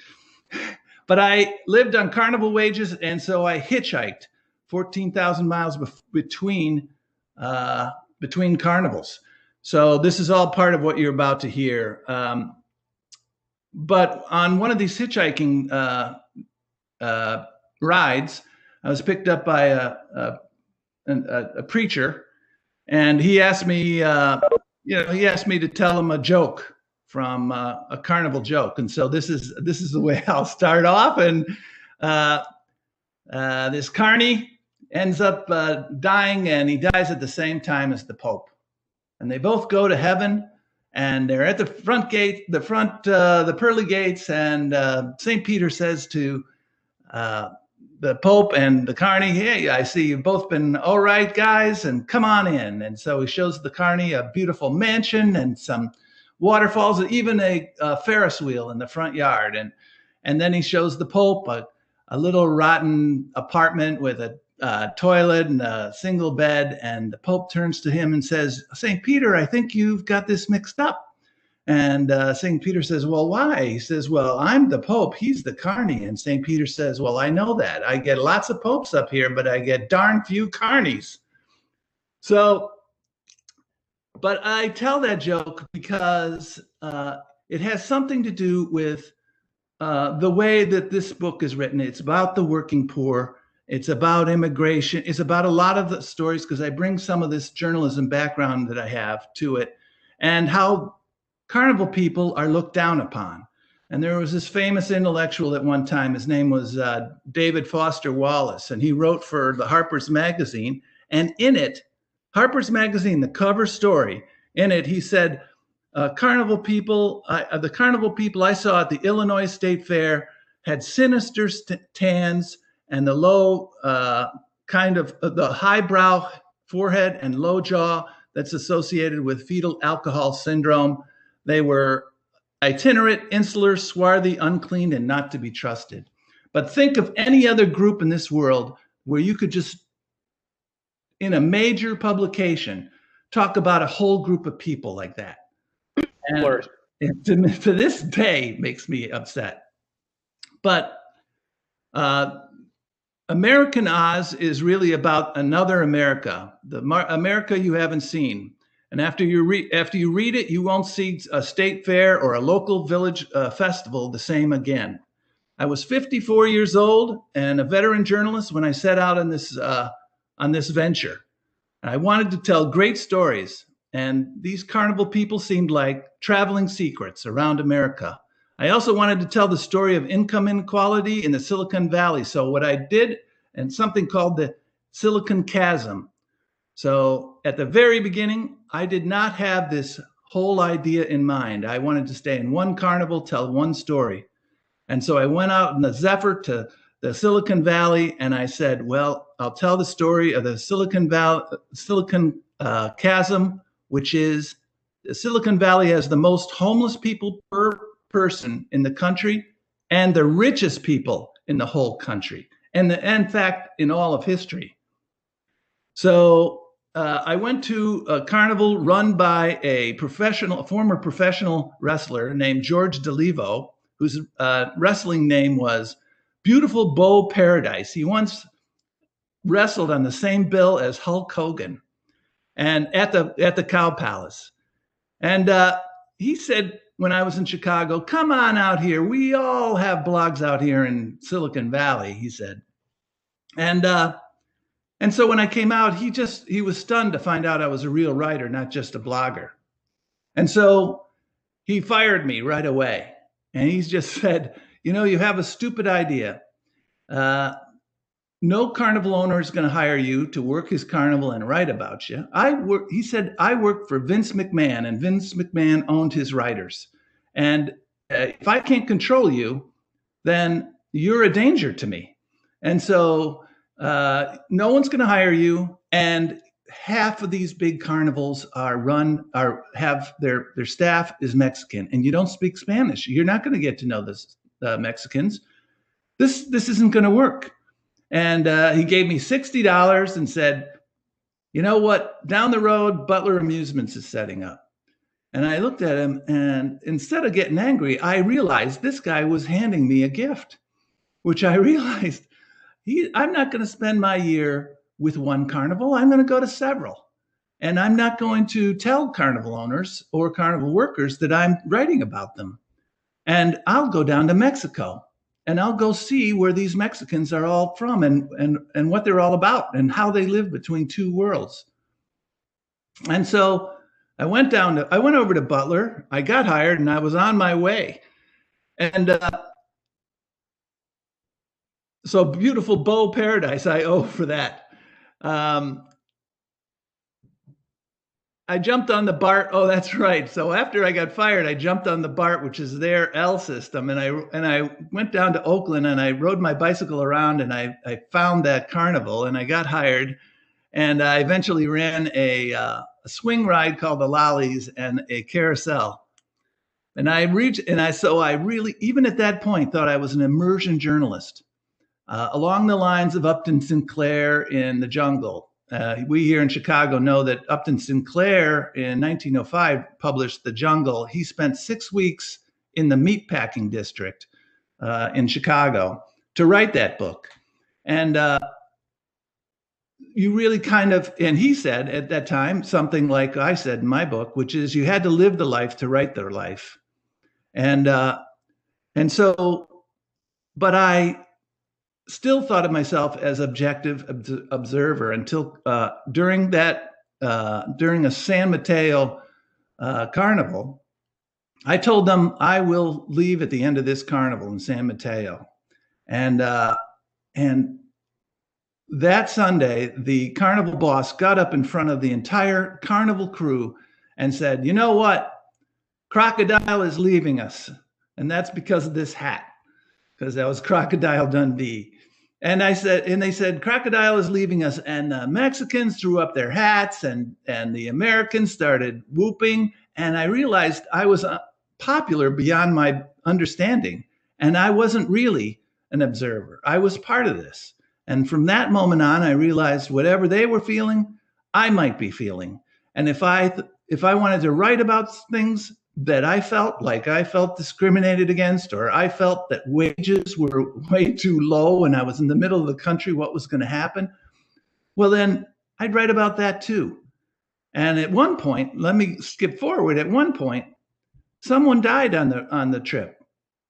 But I lived on carnival wages, and so I hitchhiked 14,000 miles between carnivals. So this is all part of what you're about to hear. but on one of these hitchhiking rides, I was picked up by a preacher, and he asked me, he asked me to tell him a joke from a carnival joke, and so this is the way I'll start off. And this carny ends up dying, and he dies at the same time as the Pope, and they both go to heaven. And they're at the front gate, the pearly gates, and St. Peter says to the Pope and the carny, "Hey, I see you've both been all right, guys, and come on in." And so he shows the carny a beautiful mansion and some waterfalls, even a Ferris wheel in the front yard. And then he shows the Pope a little rotten apartment with a toilet and a single bed. And the Pope turns to him and says, "St. Peter, I think you've got this mixed up." And St. Peter says, "Well, why?" He says, "Well, I'm the Pope. He's the carny." And St. Peter says, "Well, I know that. I get lots of popes up here, but I get darn few carnies." So, but I tell that joke because it has something to do with the way that this book is written. It's about the working poor. It's about immigration. It's about a lot of the stories, because I bring some of this journalism background that I have to it, and how carnival people are looked down upon. And there was this famous intellectual at one time. His name was David Foster Wallace, and he wrote for the Harper's Magazine. And in it, Harper's Magazine, the cover story, in it, he said, the carnival people I saw at the Illinois State Fair had sinister tans and the low the highbrow forehead and low jaw that's associated with fetal alcohol syndrome. They were itinerant, insular, swarthy, unclean, and not to be trusted. But think of any other group in this world where you could just, in a major publication, talk about a whole group of people like that. And to this day makes me upset. But American Oz is really about another America, the America you haven't seen. And after you read it, you won't see a state fair or a local village festival the same again. I was 54 years old and a veteran journalist when I set out on this venture. And I wanted to tell great stories, and these carnival people seemed like traveling secrets around America. I also wanted to tell the story of income inequality in the Silicon Valley. So what I did, and something called the Silicon Chasm. So at the very beginning, I did not have this whole idea in mind. I wanted to stay in one carnival, tell one story. And so I went out in the Zephyr to the Silicon Valley, and I said, well, I'll tell the story of the Silicon Chasm, which is the Silicon Valley has the most homeless people per person in the country and the richest people in the whole country, and in fact, in all of history. So I went to a carnival run by a former professional wrestler named George DeLevo, whose wrestling name was Beautiful Bo Paradise. He once wrestled on the same bill as Hulk Hogan, and at the Cow Palace. And he said, when I was in Chicago, "Come on out here. We all have blogs out here in Silicon Valley," he said. And so when I came out, he was stunned to find out I was a real writer, not just a blogger. And so he fired me right away. And he's just said, "You have a stupid idea. No carnival owner is going to hire you to work his carnival and write about you." He said, "I worked for Vince McMahon, and Vince McMahon owned his writers. And if I can't control you, then you're a danger to me. And so no one's going to hire you. And half of these big carnivals have their staff is Mexican, and you don't speak Spanish. You're not going to get to know the Mexicans. This isn't going to work." And he gave me $60 and said, "You know what? Down the road, Butler Amusements is setting up." And I looked at him, and instead of getting angry, I realized this guy was handing me a gift, which I realized I'm not going to spend my year with one carnival. I'm going to go to several. And I'm not going to tell carnival owners or carnival workers that I'm writing about them. And I'll go down to Mexico and I'll go see where these Mexicans are all from and what they're all about and how they live between two worlds. And so I went over to Butler. I got hired and I was on my way. And so beautiful Bow Paradise, I owe for that. I jumped on the BART. Oh, that's right. So after I got fired, I jumped on the BART, which is their L system. And I went down to Oakland and I rode my bicycle around and I found that carnival and I got hired. And I eventually ran a swing ride called the Lollies and a carousel. And I really, even at that point, thought I was an immersion journalist along the lines of Upton Sinclair in The Jungle. We here in Chicago know that Upton Sinclair in 1905 published The Jungle. He spent 6 weeks in the meatpacking district in Chicago to write that book. And you really kind of, and he said at that time, something like I said in my book, which is you had to live the life to write their life. And so, but I still thought of myself as objective observer until during a San Mateo carnival, I told them I will leave at the end of this carnival in San Mateo. And that Sunday, the carnival boss got up in front of the entire carnival crew and said, "You know what? Crocodile is leaving us. And that's because of this hat." Because that was Crocodile Dundee. And they said, "Crocodile is leaving us." And the Mexicans threw up their hats and the Americans started whooping. And I realized I was popular beyond my understanding. And I wasn't really an observer. I was part of this. And from that moment on, I realized whatever they were feeling, I might be feeling. And if I wanted to write about things that I felt like I felt discriminated against, or I felt that wages were way too low and I was in the middle of the country, what was going to happen? Well, then I'd write about that too. And at one point, let me skip forward. At one point, someone died on the trip,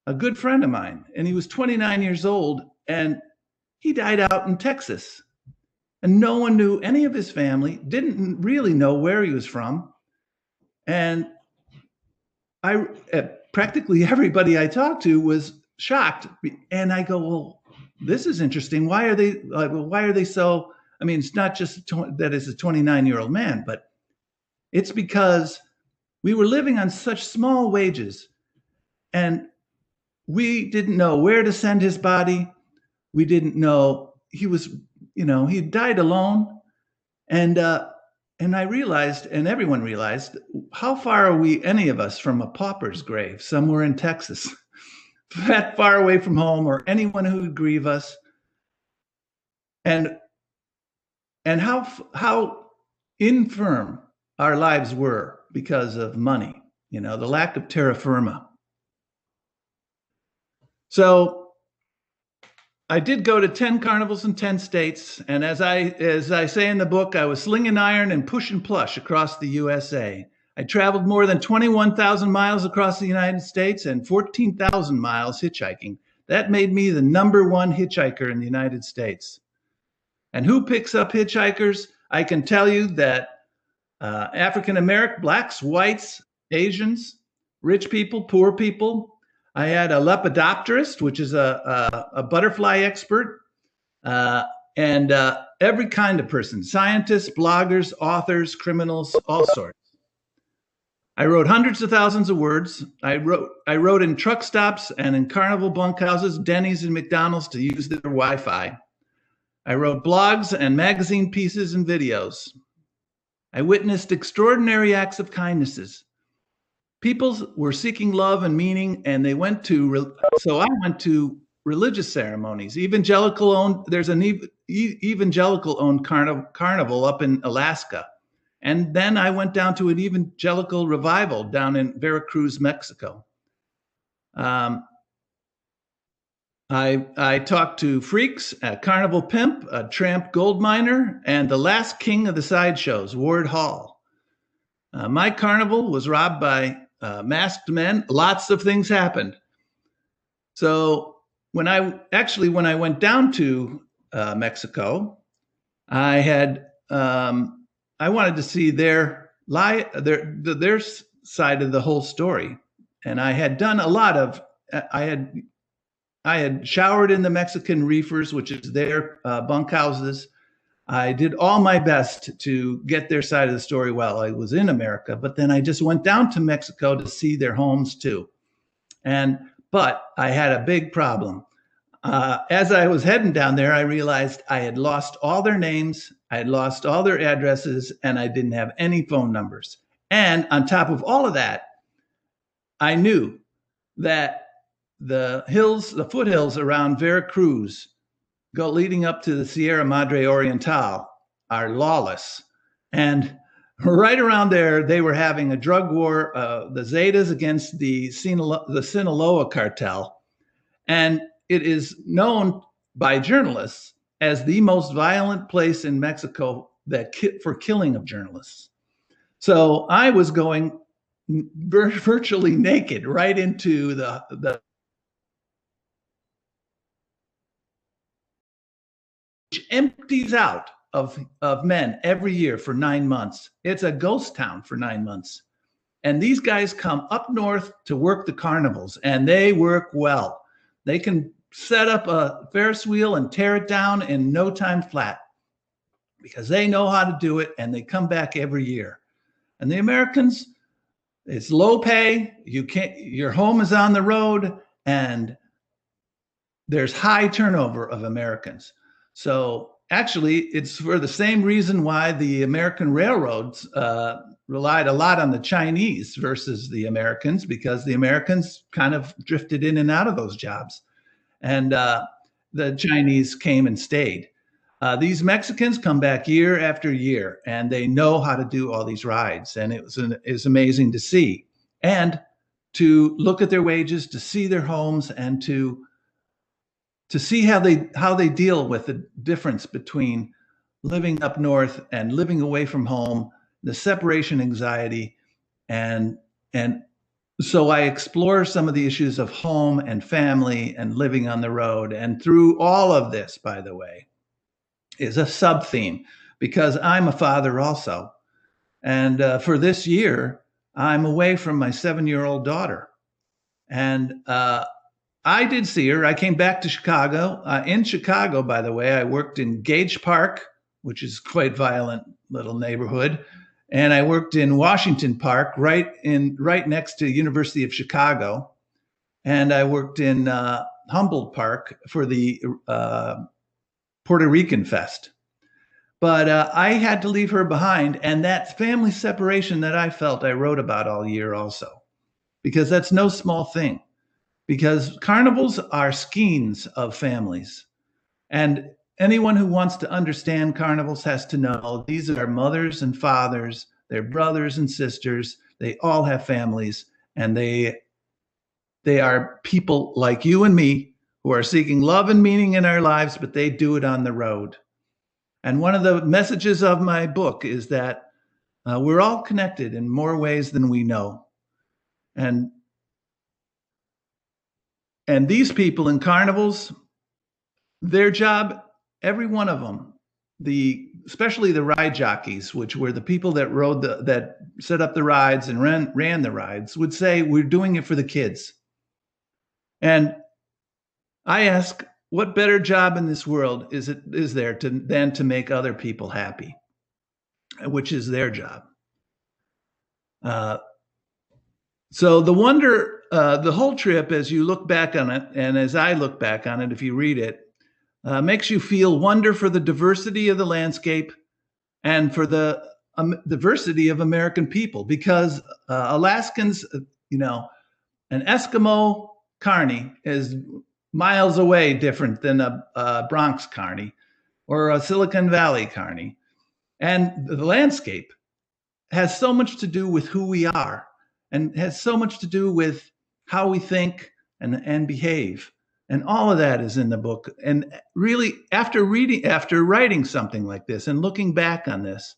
a good friend of mine, and he was 29 years old, and he died out in Texas. And no one knew any of his family, didn't really know where he was from. And practically everybody I talked to was shocked. And I go, well, this is interesting. Why are they so, I mean, it's not just that it's a 29-year-old man, but it's because we were living on such small wages and we didn't know where to send his body. We didn't know he was, he died alone. And I realized, and everyone realized, how far are we, any of us, from a pauper's grave somewhere in Texas, that far away from home, or anyone who would grieve us, and how infirm our lives were because of money, the lack of terra firma. So I did go to 10 carnivals in 10 states. And as I say in the book, I was slinging iron and pushing plush across the USA. I traveled more than 21,000 miles across the United States and 14,000 miles hitchhiking. That made me the #1 hitchhiker in the United States. And who picks up hitchhikers? I can tell you that African-American, blacks, whites, Asians, rich people, poor people. I had a lepidopterist, which is a butterfly expert, and every kind of person, scientists, bloggers, authors, criminals, all sorts. I wrote hundreds of thousands of words. I wrote in truck stops and in carnival bunkhouses, Denny's and McDonald's to use their Wi-Fi. I wrote blogs and magazine pieces and videos. I witnessed extraordinary acts of kindnesses. People were seeking love and meaning, and they went to, so I went to religious ceremonies. There's an evangelical-owned carnival up in Alaska. And then I went down to an evangelical revival down in Veracruz, Mexico. I talked to freaks, a carnival pimp, a tramp gold miner, and the last king of the sideshows, Ward Hall. My carnival was robbed by masked men. Lots of things happened. So when I went down to Mexico, I wanted to see their side of the whole story. And I had done a lot of, I had showered in the Mexican reefers, which is their bunkhouses. I did all my best to get their side of the story while I was in America, but then I just went down to Mexico to see their homes too. But I had a big problem. As I was heading down there, I realized I had lost all their names, I had lost all their addresses, and I didn't have any phone numbers. And on top of all of that, I knew that the foothills around Veracruz leading up to the Sierra Madre Oriental are lawless. And right around there, they were having a drug war, the Zetas against the Sinaloa cartel. And it is known by journalists as the most violent place in Mexico for killing of journalists. So I was going virtually naked right into the which empties out of men every year for 9 months. It's a ghost town for 9 months. And these guys come up north to work the carnivals, and they work well. They can set up a Ferris wheel and tear it down in no time flat because they know how to do it, and they come back every year. And the Americans, it's low pay. Your home is on the road, and there's high turnover of Americans. So actually, it's for the same reason why the American railroads relied a lot on the Chinese versus the Americans, because the Americans kind of drifted in and out of those jobs. And the Chinese came and stayed. These Mexicans come back year after year, and they know how to do all these rides. And it's amazing to see. And to look at their wages, to see their homes, and to see how they deal with the difference between living up north and living away from home, the separation anxiety. And so I explore some of the issues of home and family and living on the road. And through all of this, by the way, is a sub-theme, because I'm a father also. And for this year, I'm away from my 7-year-old daughter. And I did see her. I came back to Chicago. In Chicago, by the way, I worked in Gage Park, which is quite violent little neighborhood. And I worked in Washington Park, right next to University of Chicago. And I worked in Humboldt Park for the Puerto Rican Fest. But I had to leave her behind. And that family separation that I felt, I wrote about all year also, because that's no small thing. Because carnivals are skeins of families. And anyone who wants to understand carnivals has to know these are mothers and fathers, they're brothers and sisters, they all have families, and they are people like you and me who are seeking love and meaning in our lives, but they do it on the road. And one of the messages of my book is that we're all connected in more ways than we know. And these people in carnivals, their job, every one of them, especially the ride jockeys, which were the people that that set up the rides and ran the rides, would say, we're doing it for the kids. And I ask, what better job in this world is there than to make other people happy, which is their job. So the wonder, the whole trip, as you look back on it, and as I look back on it, if you read it, makes you feel wonder for the diversity of the landscape and for the diversity of American people, because Alaskans, an Eskimo carny is miles away different than a Bronx carny or a Silicon Valley carny. And the landscape has so much to do with who we are, and has so much to do with how we think and behave. And all of that is in the book. And really, after writing something like this and looking back on this,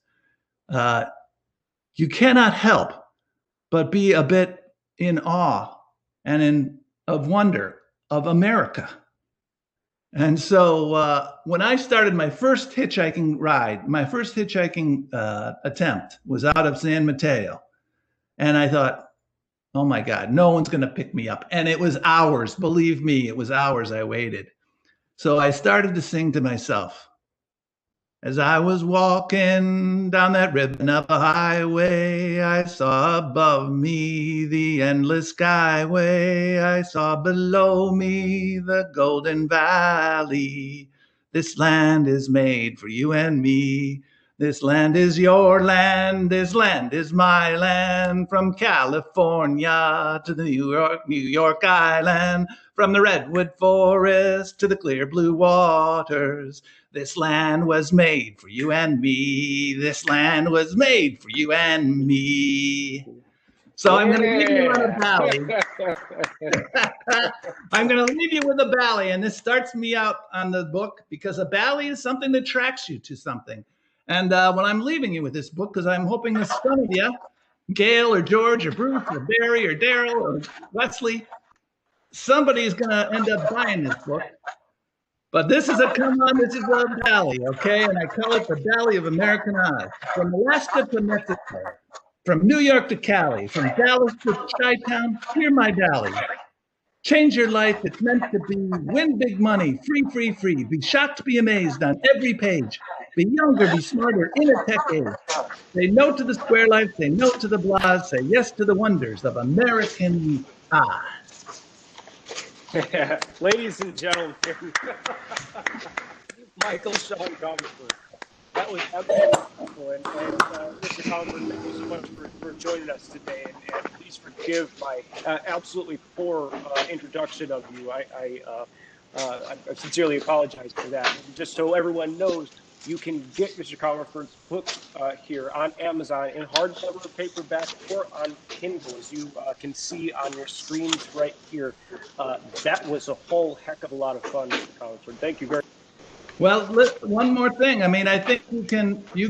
you cannot help but be a bit in awe and of wonder of America. And so when I started my first hitchhiking ride, my first hitchhiking attempt was out of San Mateo. And I thought, oh my God, no one's going to pick me up. And it was hours. Believe me, it was hours I waited. So I started to sing to myself. As I was walking down that ribbon of a highway, I saw above me the endless skyway. I saw below me the golden valley. This land is made for you and me. This land is your land. This land is my land. From California to the New York Island. From the redwood forest to the clear blue waters. This land was made for you and me. This land was made for you and me. So I'm going to leave you on a valley. I'm going to leave you with a valley. And this starts me out on the book because a valley is something that attracts you to something. And when I'm leaving you with this book, because I'm hoping that some of you, Gail or George or Bruce or Barry or Daryl or Wesley, somebody is going to end up buying this book. But this is a valley, okay? And I call it the Valley of American Eyes. From Alaska to Mexico, from New York to Cali, from Dallas to Chi-Town, hear my valley. Change your life, it's meant to be. Win big money, free, free, free. Be shocked, be amazed on every page. Be younger, be smarter in a tech age. Say no to the square life, say no to the blahs, say yes to the wonders of American eyes. Ladies and gentlemen, Michael Sean Comerford. That was absolutely wonderful. And Mr. Comerford, thank you so much for joining us today. And please forgive my absolutely poor introduction of you. I sincerely apologize for that. And just so everyone knows, you can get Mr. Comerford's book here on Amazon in hardcover, paperback, or on Kindle, as you can see on your screens right here. That was a whole heck of a lot of fun, Mr. Comerford. Thank you very much. Well, one more thing. I mean, I think you can email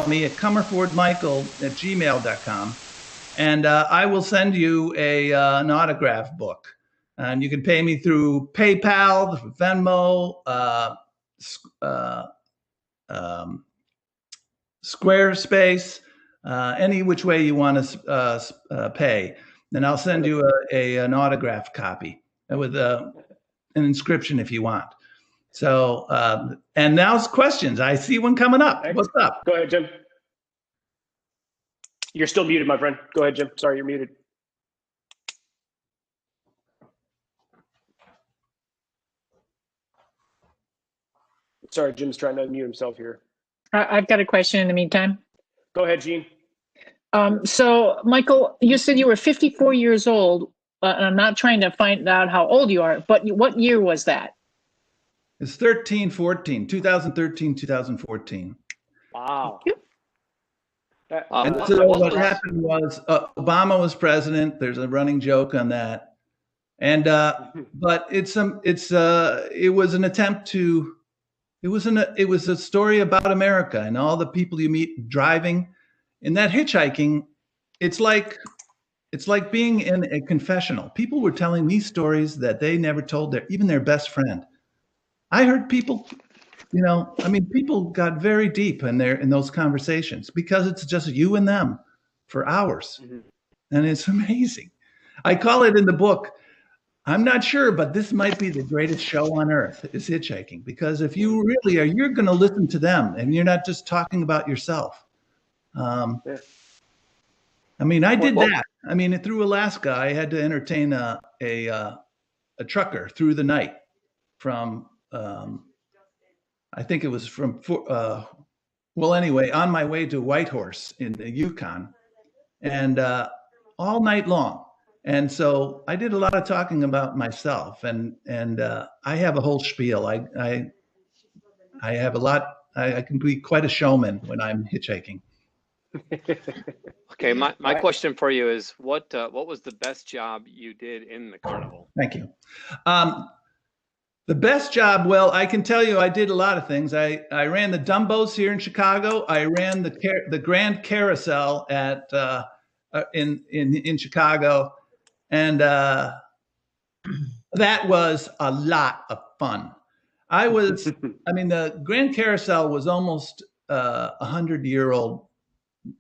me at comerfordmichael@gmail.com, and I will send you an autograph book. And you can pay me through PayPal, Venmo, Squarespace, any which way you want to pay. Then I'll send you an autographed copy with an inscription if you want. So, and now's questions. I see one coming up. What's up? Go ahead, Jim. You're still muted, my friend. Go ahead, Jim. Sorry, you're muted. Sorry, Jim's trying to unmute himself here. I've got a question in the meantime. Go ahead, Gene. So, Michael, you said you were 54 years old. And I'm not trying to find out how old you are, but what year was that? It's 2013, 2014. Wow. And so what happened was Obama was president. There's a running joke on that. And but it was an attempt to. It was a story about America and all the people you meet driving. In that hitchhiking, it's like being in a confessional. People were telling me stories that they never told even their best friend. I heard people, people got very deep in those conversations because it's just you and them for hours. Mm-hmm. And it's amazing. I call it in the book, I'm not sure, but this might be the greatest show on earth is hitchhiking, because if you really are, you're going to listen to them and you're not just talking about yourself. I mean, I did that. I mean, through Alaska, I had to entertain a trucker through the night from, I think it was from, on my way to Whitehorse in the Yukon, and all night long. And so I did a lot of talking about myself, and I have a whole spiel. I have a lot. I can be quite a showman when I'm hitchhiking. Okay, my question for you is, what was the best job you did in the carnival? Thank you. The best job, well, I can tell you I did a lot of things. I ran the Dumbos here in Chicago. I ran the Grand Carousel in Chicago. And that was a lot of fun. The Grand Carousel was almost 100-year-old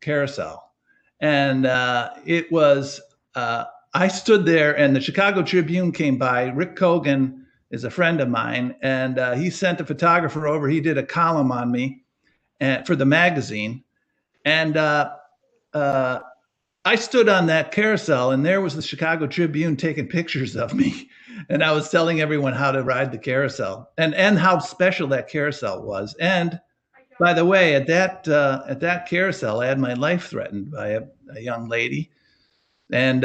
carousel. And it was, I stood there and the Chicago Tribune came by. Rick Kogan is a friend of mine, and he sent a photographer over. He did a column on me for the magazine. And I stood on that carousel, and there was the Chicago Tribune taking pictures of me. And I was telling everyone how to ride the carousel and how special that carousel was. And by the way, at that carousel, I had my life threatened by a young lady. And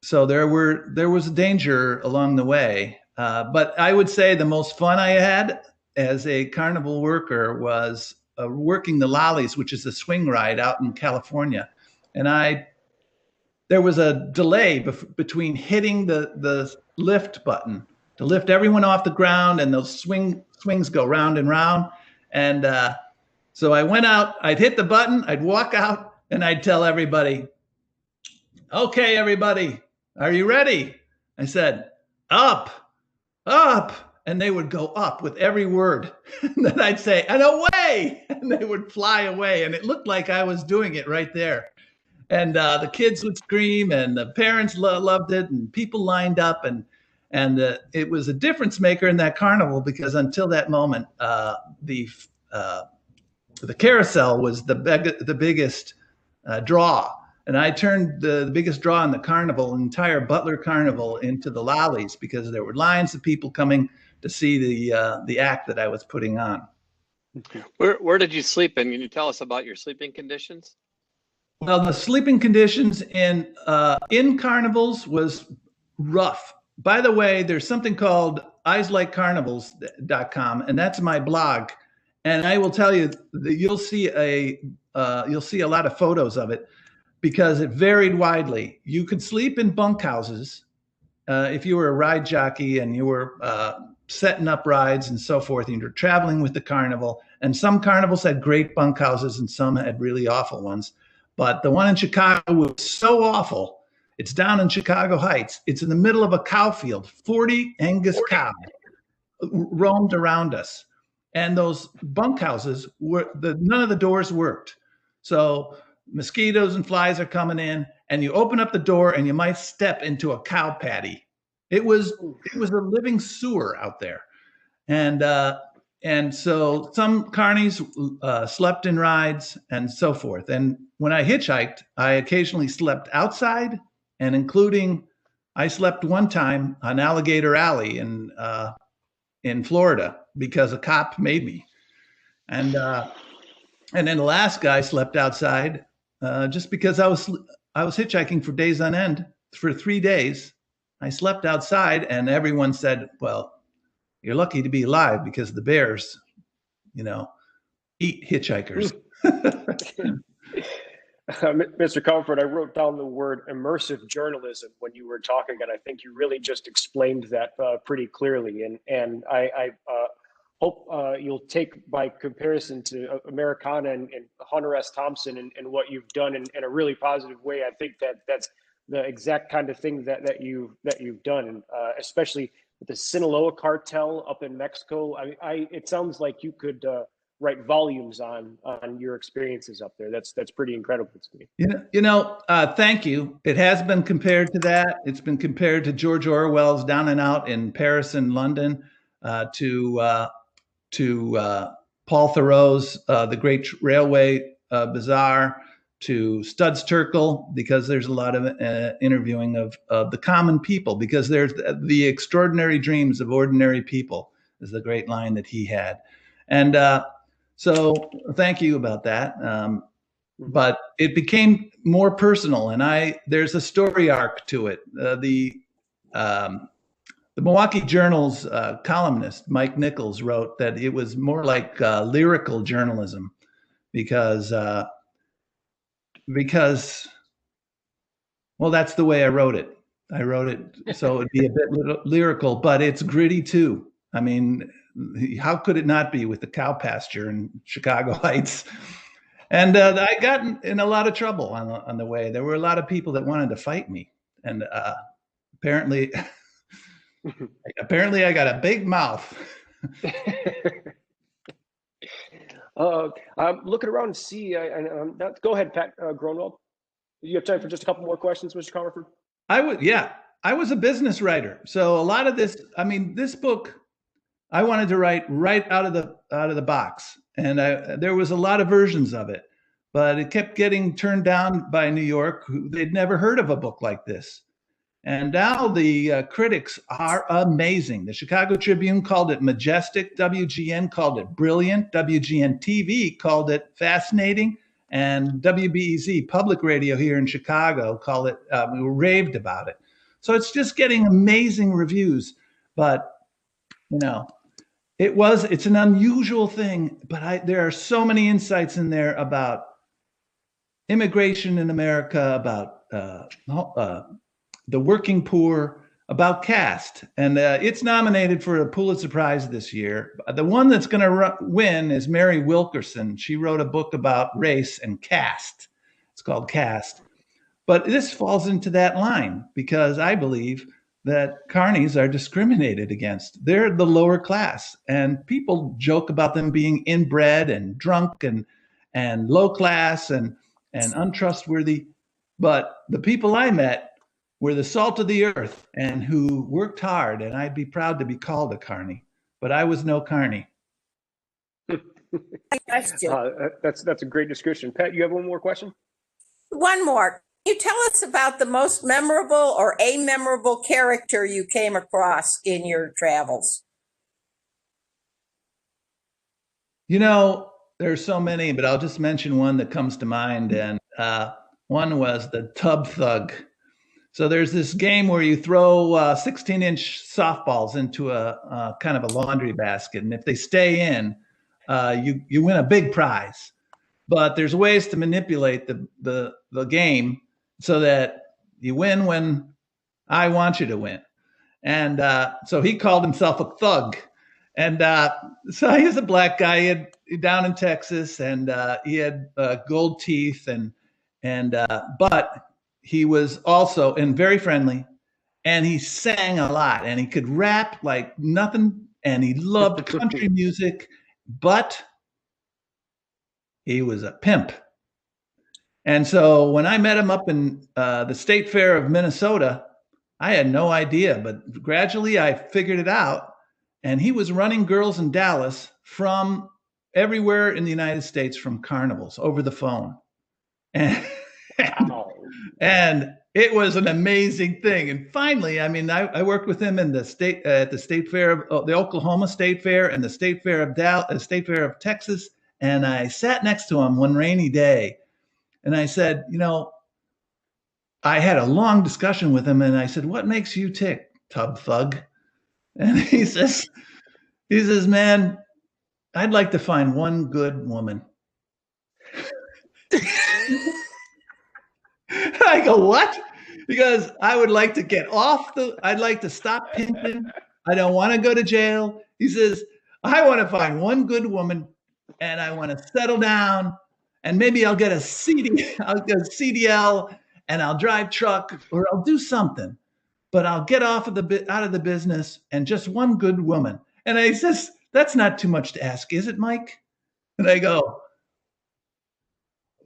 so there was a danger along the way. But I would say the most fun I had as a carnival worker was working the Lollies, which is a swing ride out in California. And there was a delay between hitting the lift button to lift everyone off the ground, and those swings go round and round. And so I went out, I'd hit the button, I'd walk out, and I'd tell everybody, "Okay, everybody, are you ready?" I said, "Up, up." And they would go up with every word. And then I'd say, "And away." And they would fly away. And it looked like I was doing it right there. And the kids would scream, and the parents loved it, and people lined up. And it was a difference maker in that carnival, because until that moment, the carousel was the biggest draw. And I turned the biggest draw in the carnival, entire Butler Carnival, into the Lollies, because there were lines of people coming to see the act that I was putting on. Where did you sleep? And can you tell us about your sleeping conditions? Well, the sleeping conditions in carnivals was rough. By the way, there's something called eyesLikeCarnivals.com, and that's my blog. And I will tell you that you'll see a lot of photos of it, because it varied widely. You could sleep in bunkhouses if you were a ride jockey and you were setting up rides and so forth, and you're traveling with the carnival. And some carnivals had great bunkhouses and some had really awful ones. But the one in Chicago was so awful. It's down in Chicago Heights. It's in the middle of a cow field. 40 Angus cows roamed around us. And those bunkhouses, none of the doors worked. So mosquitoes and flies are coming in, and you open up the door and you might step into a cow patty. It was a living sewer out there. And so some carnies slept in rides and so forth. And when I hitchhiked, I occasionally slept outside, and I slept one time on Alligator Alley in Florida, because a cop made me. And in Alaska, I slept outside just because I was hitchhiking for days on end. For 3 days, I slept outside, and everyone said, "Well, you're lucky to be alive, because the bears, eat hitchhikers." Mr. Comfort, I wrote down the word immersive journalism when you were talking, and I think you really just explained that pretty clearly. And I hope you'll take my comparison to Americana and Hunter S. Thompson and what you've done in a really positive way. I think that's the exact kind of thing that you've done, and especially with the Sinaloa cartel up in Mexico. It sounds like you could write volumes on your experiences up there. That's pretty incredible to me. Thank you. It has been compared to that. It's been compared to George Orwell's Down and Out in Paris and London, to Paul Theroux's The Great Railway Bazaar, to Studs Terkel, because there's a lot of interviewing of the common people, because there's the extraordinary dreams of ordinary people is the great line that he had. And so thank you about that. But it became more personal, and there's a story arc to it. The Milwaukee Journal's columnist, Mike Nichols, wrote that it was more like lyrical journalism, because well, that's the way I wrote it. I wrote it so it'd be a bit lyrical, but it's gritty too. I mean, how could it not be with the cow pasture in Chicago Heights? And I got in a lot of trouble on the way. There were a lot of people that wanted to fight me. And apparently, apparently I got a big mouth. I'm looking around and see. Go ahead, Pat Gronwald. You have time for just a couple more questions, Mr. Comerford? I was a business writer. So a lot of this, I mean, this book, I wanted to write right out of the box. And there was a lot of versions of it, but it kept getting turned down by New York. They'd never heard of a book like this. And now the critics are amazing. The Chicago Tribune called it majestic. WGN called it brilliant. WGN TV called it fascinating. And WBEZ, public radio here in Chicago, called it, we raved about it. So it's just getting amazing reviews. But, you know, it's an unusual thing, but there are so many insights in there about immigration in America, about the working poor, about caste. And it's nominated for a Pulitzer Prize this year. The one that's going to win is Mary Wilkerson. She wrote a book about race and caste. It's called Caste. But this falls into that line because I believe that carnies are discriminated against. They're the lower class, and people joke about them being inbred and drunk and low class and untrustworthy. But the people I met were the salt of the earth and who worked hard, and I'd be proud to be called a carny, but I was no carny. That's a great description. Pat, you have one more question? One more. Can you tell us about the most memorable or a memorable character you came across in your travels? You know, there's so many, but I'll just mention one that comes to mind. And one was the tub thug. So there's this game where you throw 16-inch softballs into a kind of a laundry basket. And if they stay in, you win a big prize. But there's ways to manipulate the game so that you win when I want you to win. And so he called himself a thug. And so he's a black guy down in Texas, and he had gold teeth, but he was also very friendly, and he sang a lot, and he could rap like nothing, and he loved country music, but he was a pimp. And so when I met him up in the State Fair of Minnesota, I had no idea, but gradually I figured it out. And he was running girls in Dallas from everywhere in the United States from carnivals over the phone. And it was an amazing thing. And finally, I mean, I worked with him in the state at the State Fair of the Oklahoma State Fair and the State Fair of State Fair of Texas. And I sat next to him one rainy day. And I said, you know, I had a long discussion with him, and I said, what makes you tick, tub thug? And he says, man, I'd like to find one good woman. I go, what? Because I would like to get I'd like to stop pimping. I don't want to go to jail. He says, I want to find one good woman, and I want to settle down. And maybe I'll get a CDL, and I'll drive truck, or I'll do something, but I'll get out of the business, and just one good woman. And he says, that's not too much to ask, is it, Mike? And I go,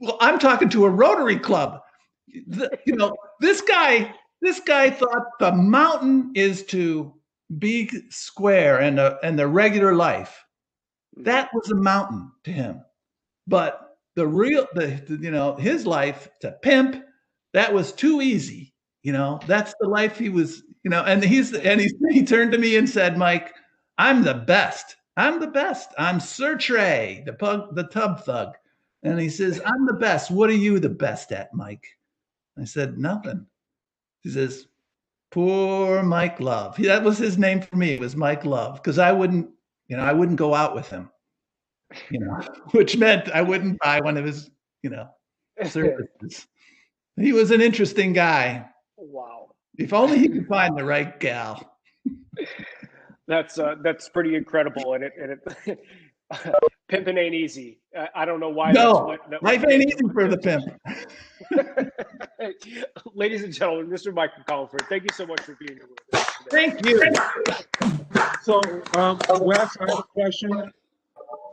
well, I'm talking to a Rotary Club. This guy thought the mountain is to be square and the regular life. That was a mountain to him. But his life to pimp, that was too easy. That's the life he was, and he turned to me and said, Mike, I'm the best. I'm the best. I'm Sir Trey, the tub thug. And he says, I'm the best. What are you the best at, Mike? I said, nothing. He says, poor Mike Love. That was his name for me. It was Mike Love. Because I wouldn't go out with him. Which meant I wouldn't buy one of his, services. He was an interesting guy. Wow. If only he could find the right gal. That's pretty incredible. And it pimping ain't easy. I don't know why. No, life ain't easy for the pimp. Ladies and gentlemen, Mr. Michael Colford, thank you so much for being here with us today. Thank you. So, Wes, I have a question.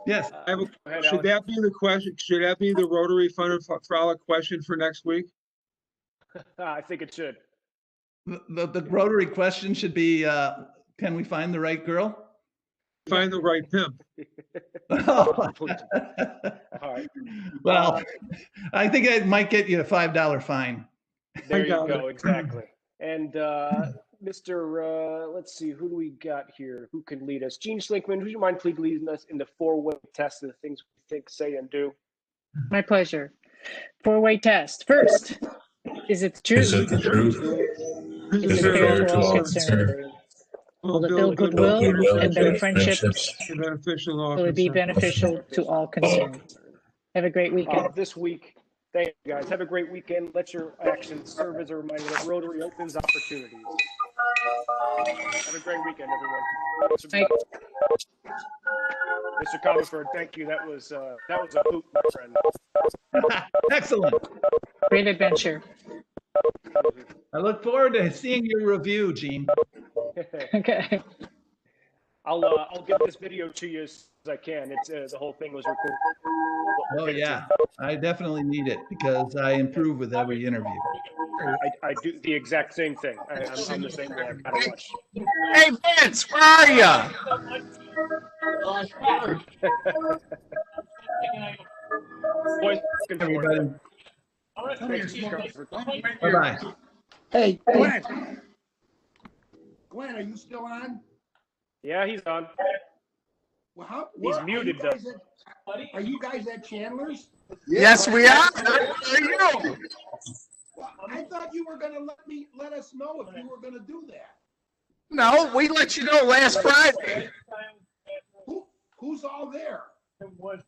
Yes. I have Go ahead, should that be the question? Should that be the Rotary Fun and Frolic question for next week? I think it should. The Rotary question should be, can we find the right girl? Find the right pimp. All right. Well, I think I might get you a $5 fine. There you go. Exactly. And Mr. Let's see, who do we got here? Who can lead us? Gene Schlinkman, would you mind please leading us in the 4-way test of the things we think, say, and do? My pleasure. 4-way test. First, is it true? Is it the truth? Is it fair to all concerned? Will it build goodwill and better friendships? Beneficial. Will it be beneficial to all concerned? Have a great weekend. This week, thank you guys. Have a great weekend. Let your actions serve as a reminder that Rotary opens opportunities. Have a great weekend, everyone. Mr. Comerford, thank you. That was a hoot, my friend. Excellent. Great adventure. I look forward to seeing your review, Gene. Okay. I'll get this video to you as I can. It's the whole thing was recorded. Oh yeah, I definitely need it because I improve with every interview. I do the exact same thing. I'm the same way. I gotta watch. Hey Vince, where are ya? Boys, Everybody. Bye bye. Hey, Glenn. Glenn, are you still on? Yeah, he's on. Well, He's muted though. Are you guys at Chandler's? Yes, we are. Where are you? Well, I thought you were gonna let us know if you were gonna do that. No, we let you know last Friday. Who's all there? Right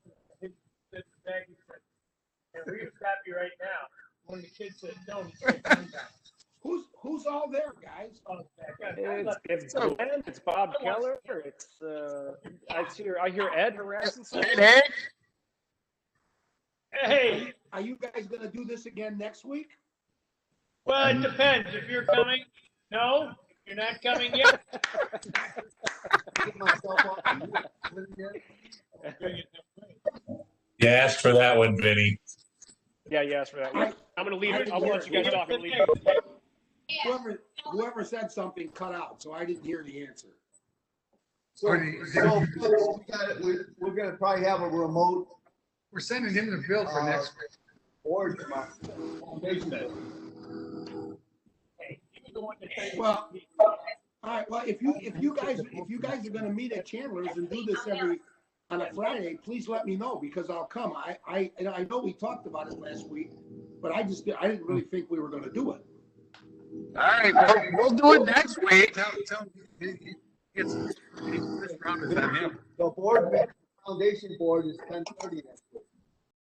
now. When the kid said no, Who's all there, guys? It's Glenn, it's Bob Keller, it's I hear Ed harassing someone. Hey, are you guys gonna do this again next week? Well, it depends. If you're coming, no. If you're not coming yet. You asked for that one, Vinny. Yeah, you asked for that one. I'm gonna leave it. I'll let you guys talk and leave it. Whoever said something cut out, so I didn't hear the answer. So we're gonna probably have a remote. We're sending him the bill for next week. Or foundation. Well, all right. Well, if you guys are gonna meet at Chandler's and do this on a Friday, please let me know because I'll come. I know we talked about it last week, but I didn't really think we were gonna do it. All right, we'll do it next week. Tell this round is on him. The board, foundation board is 10:30 next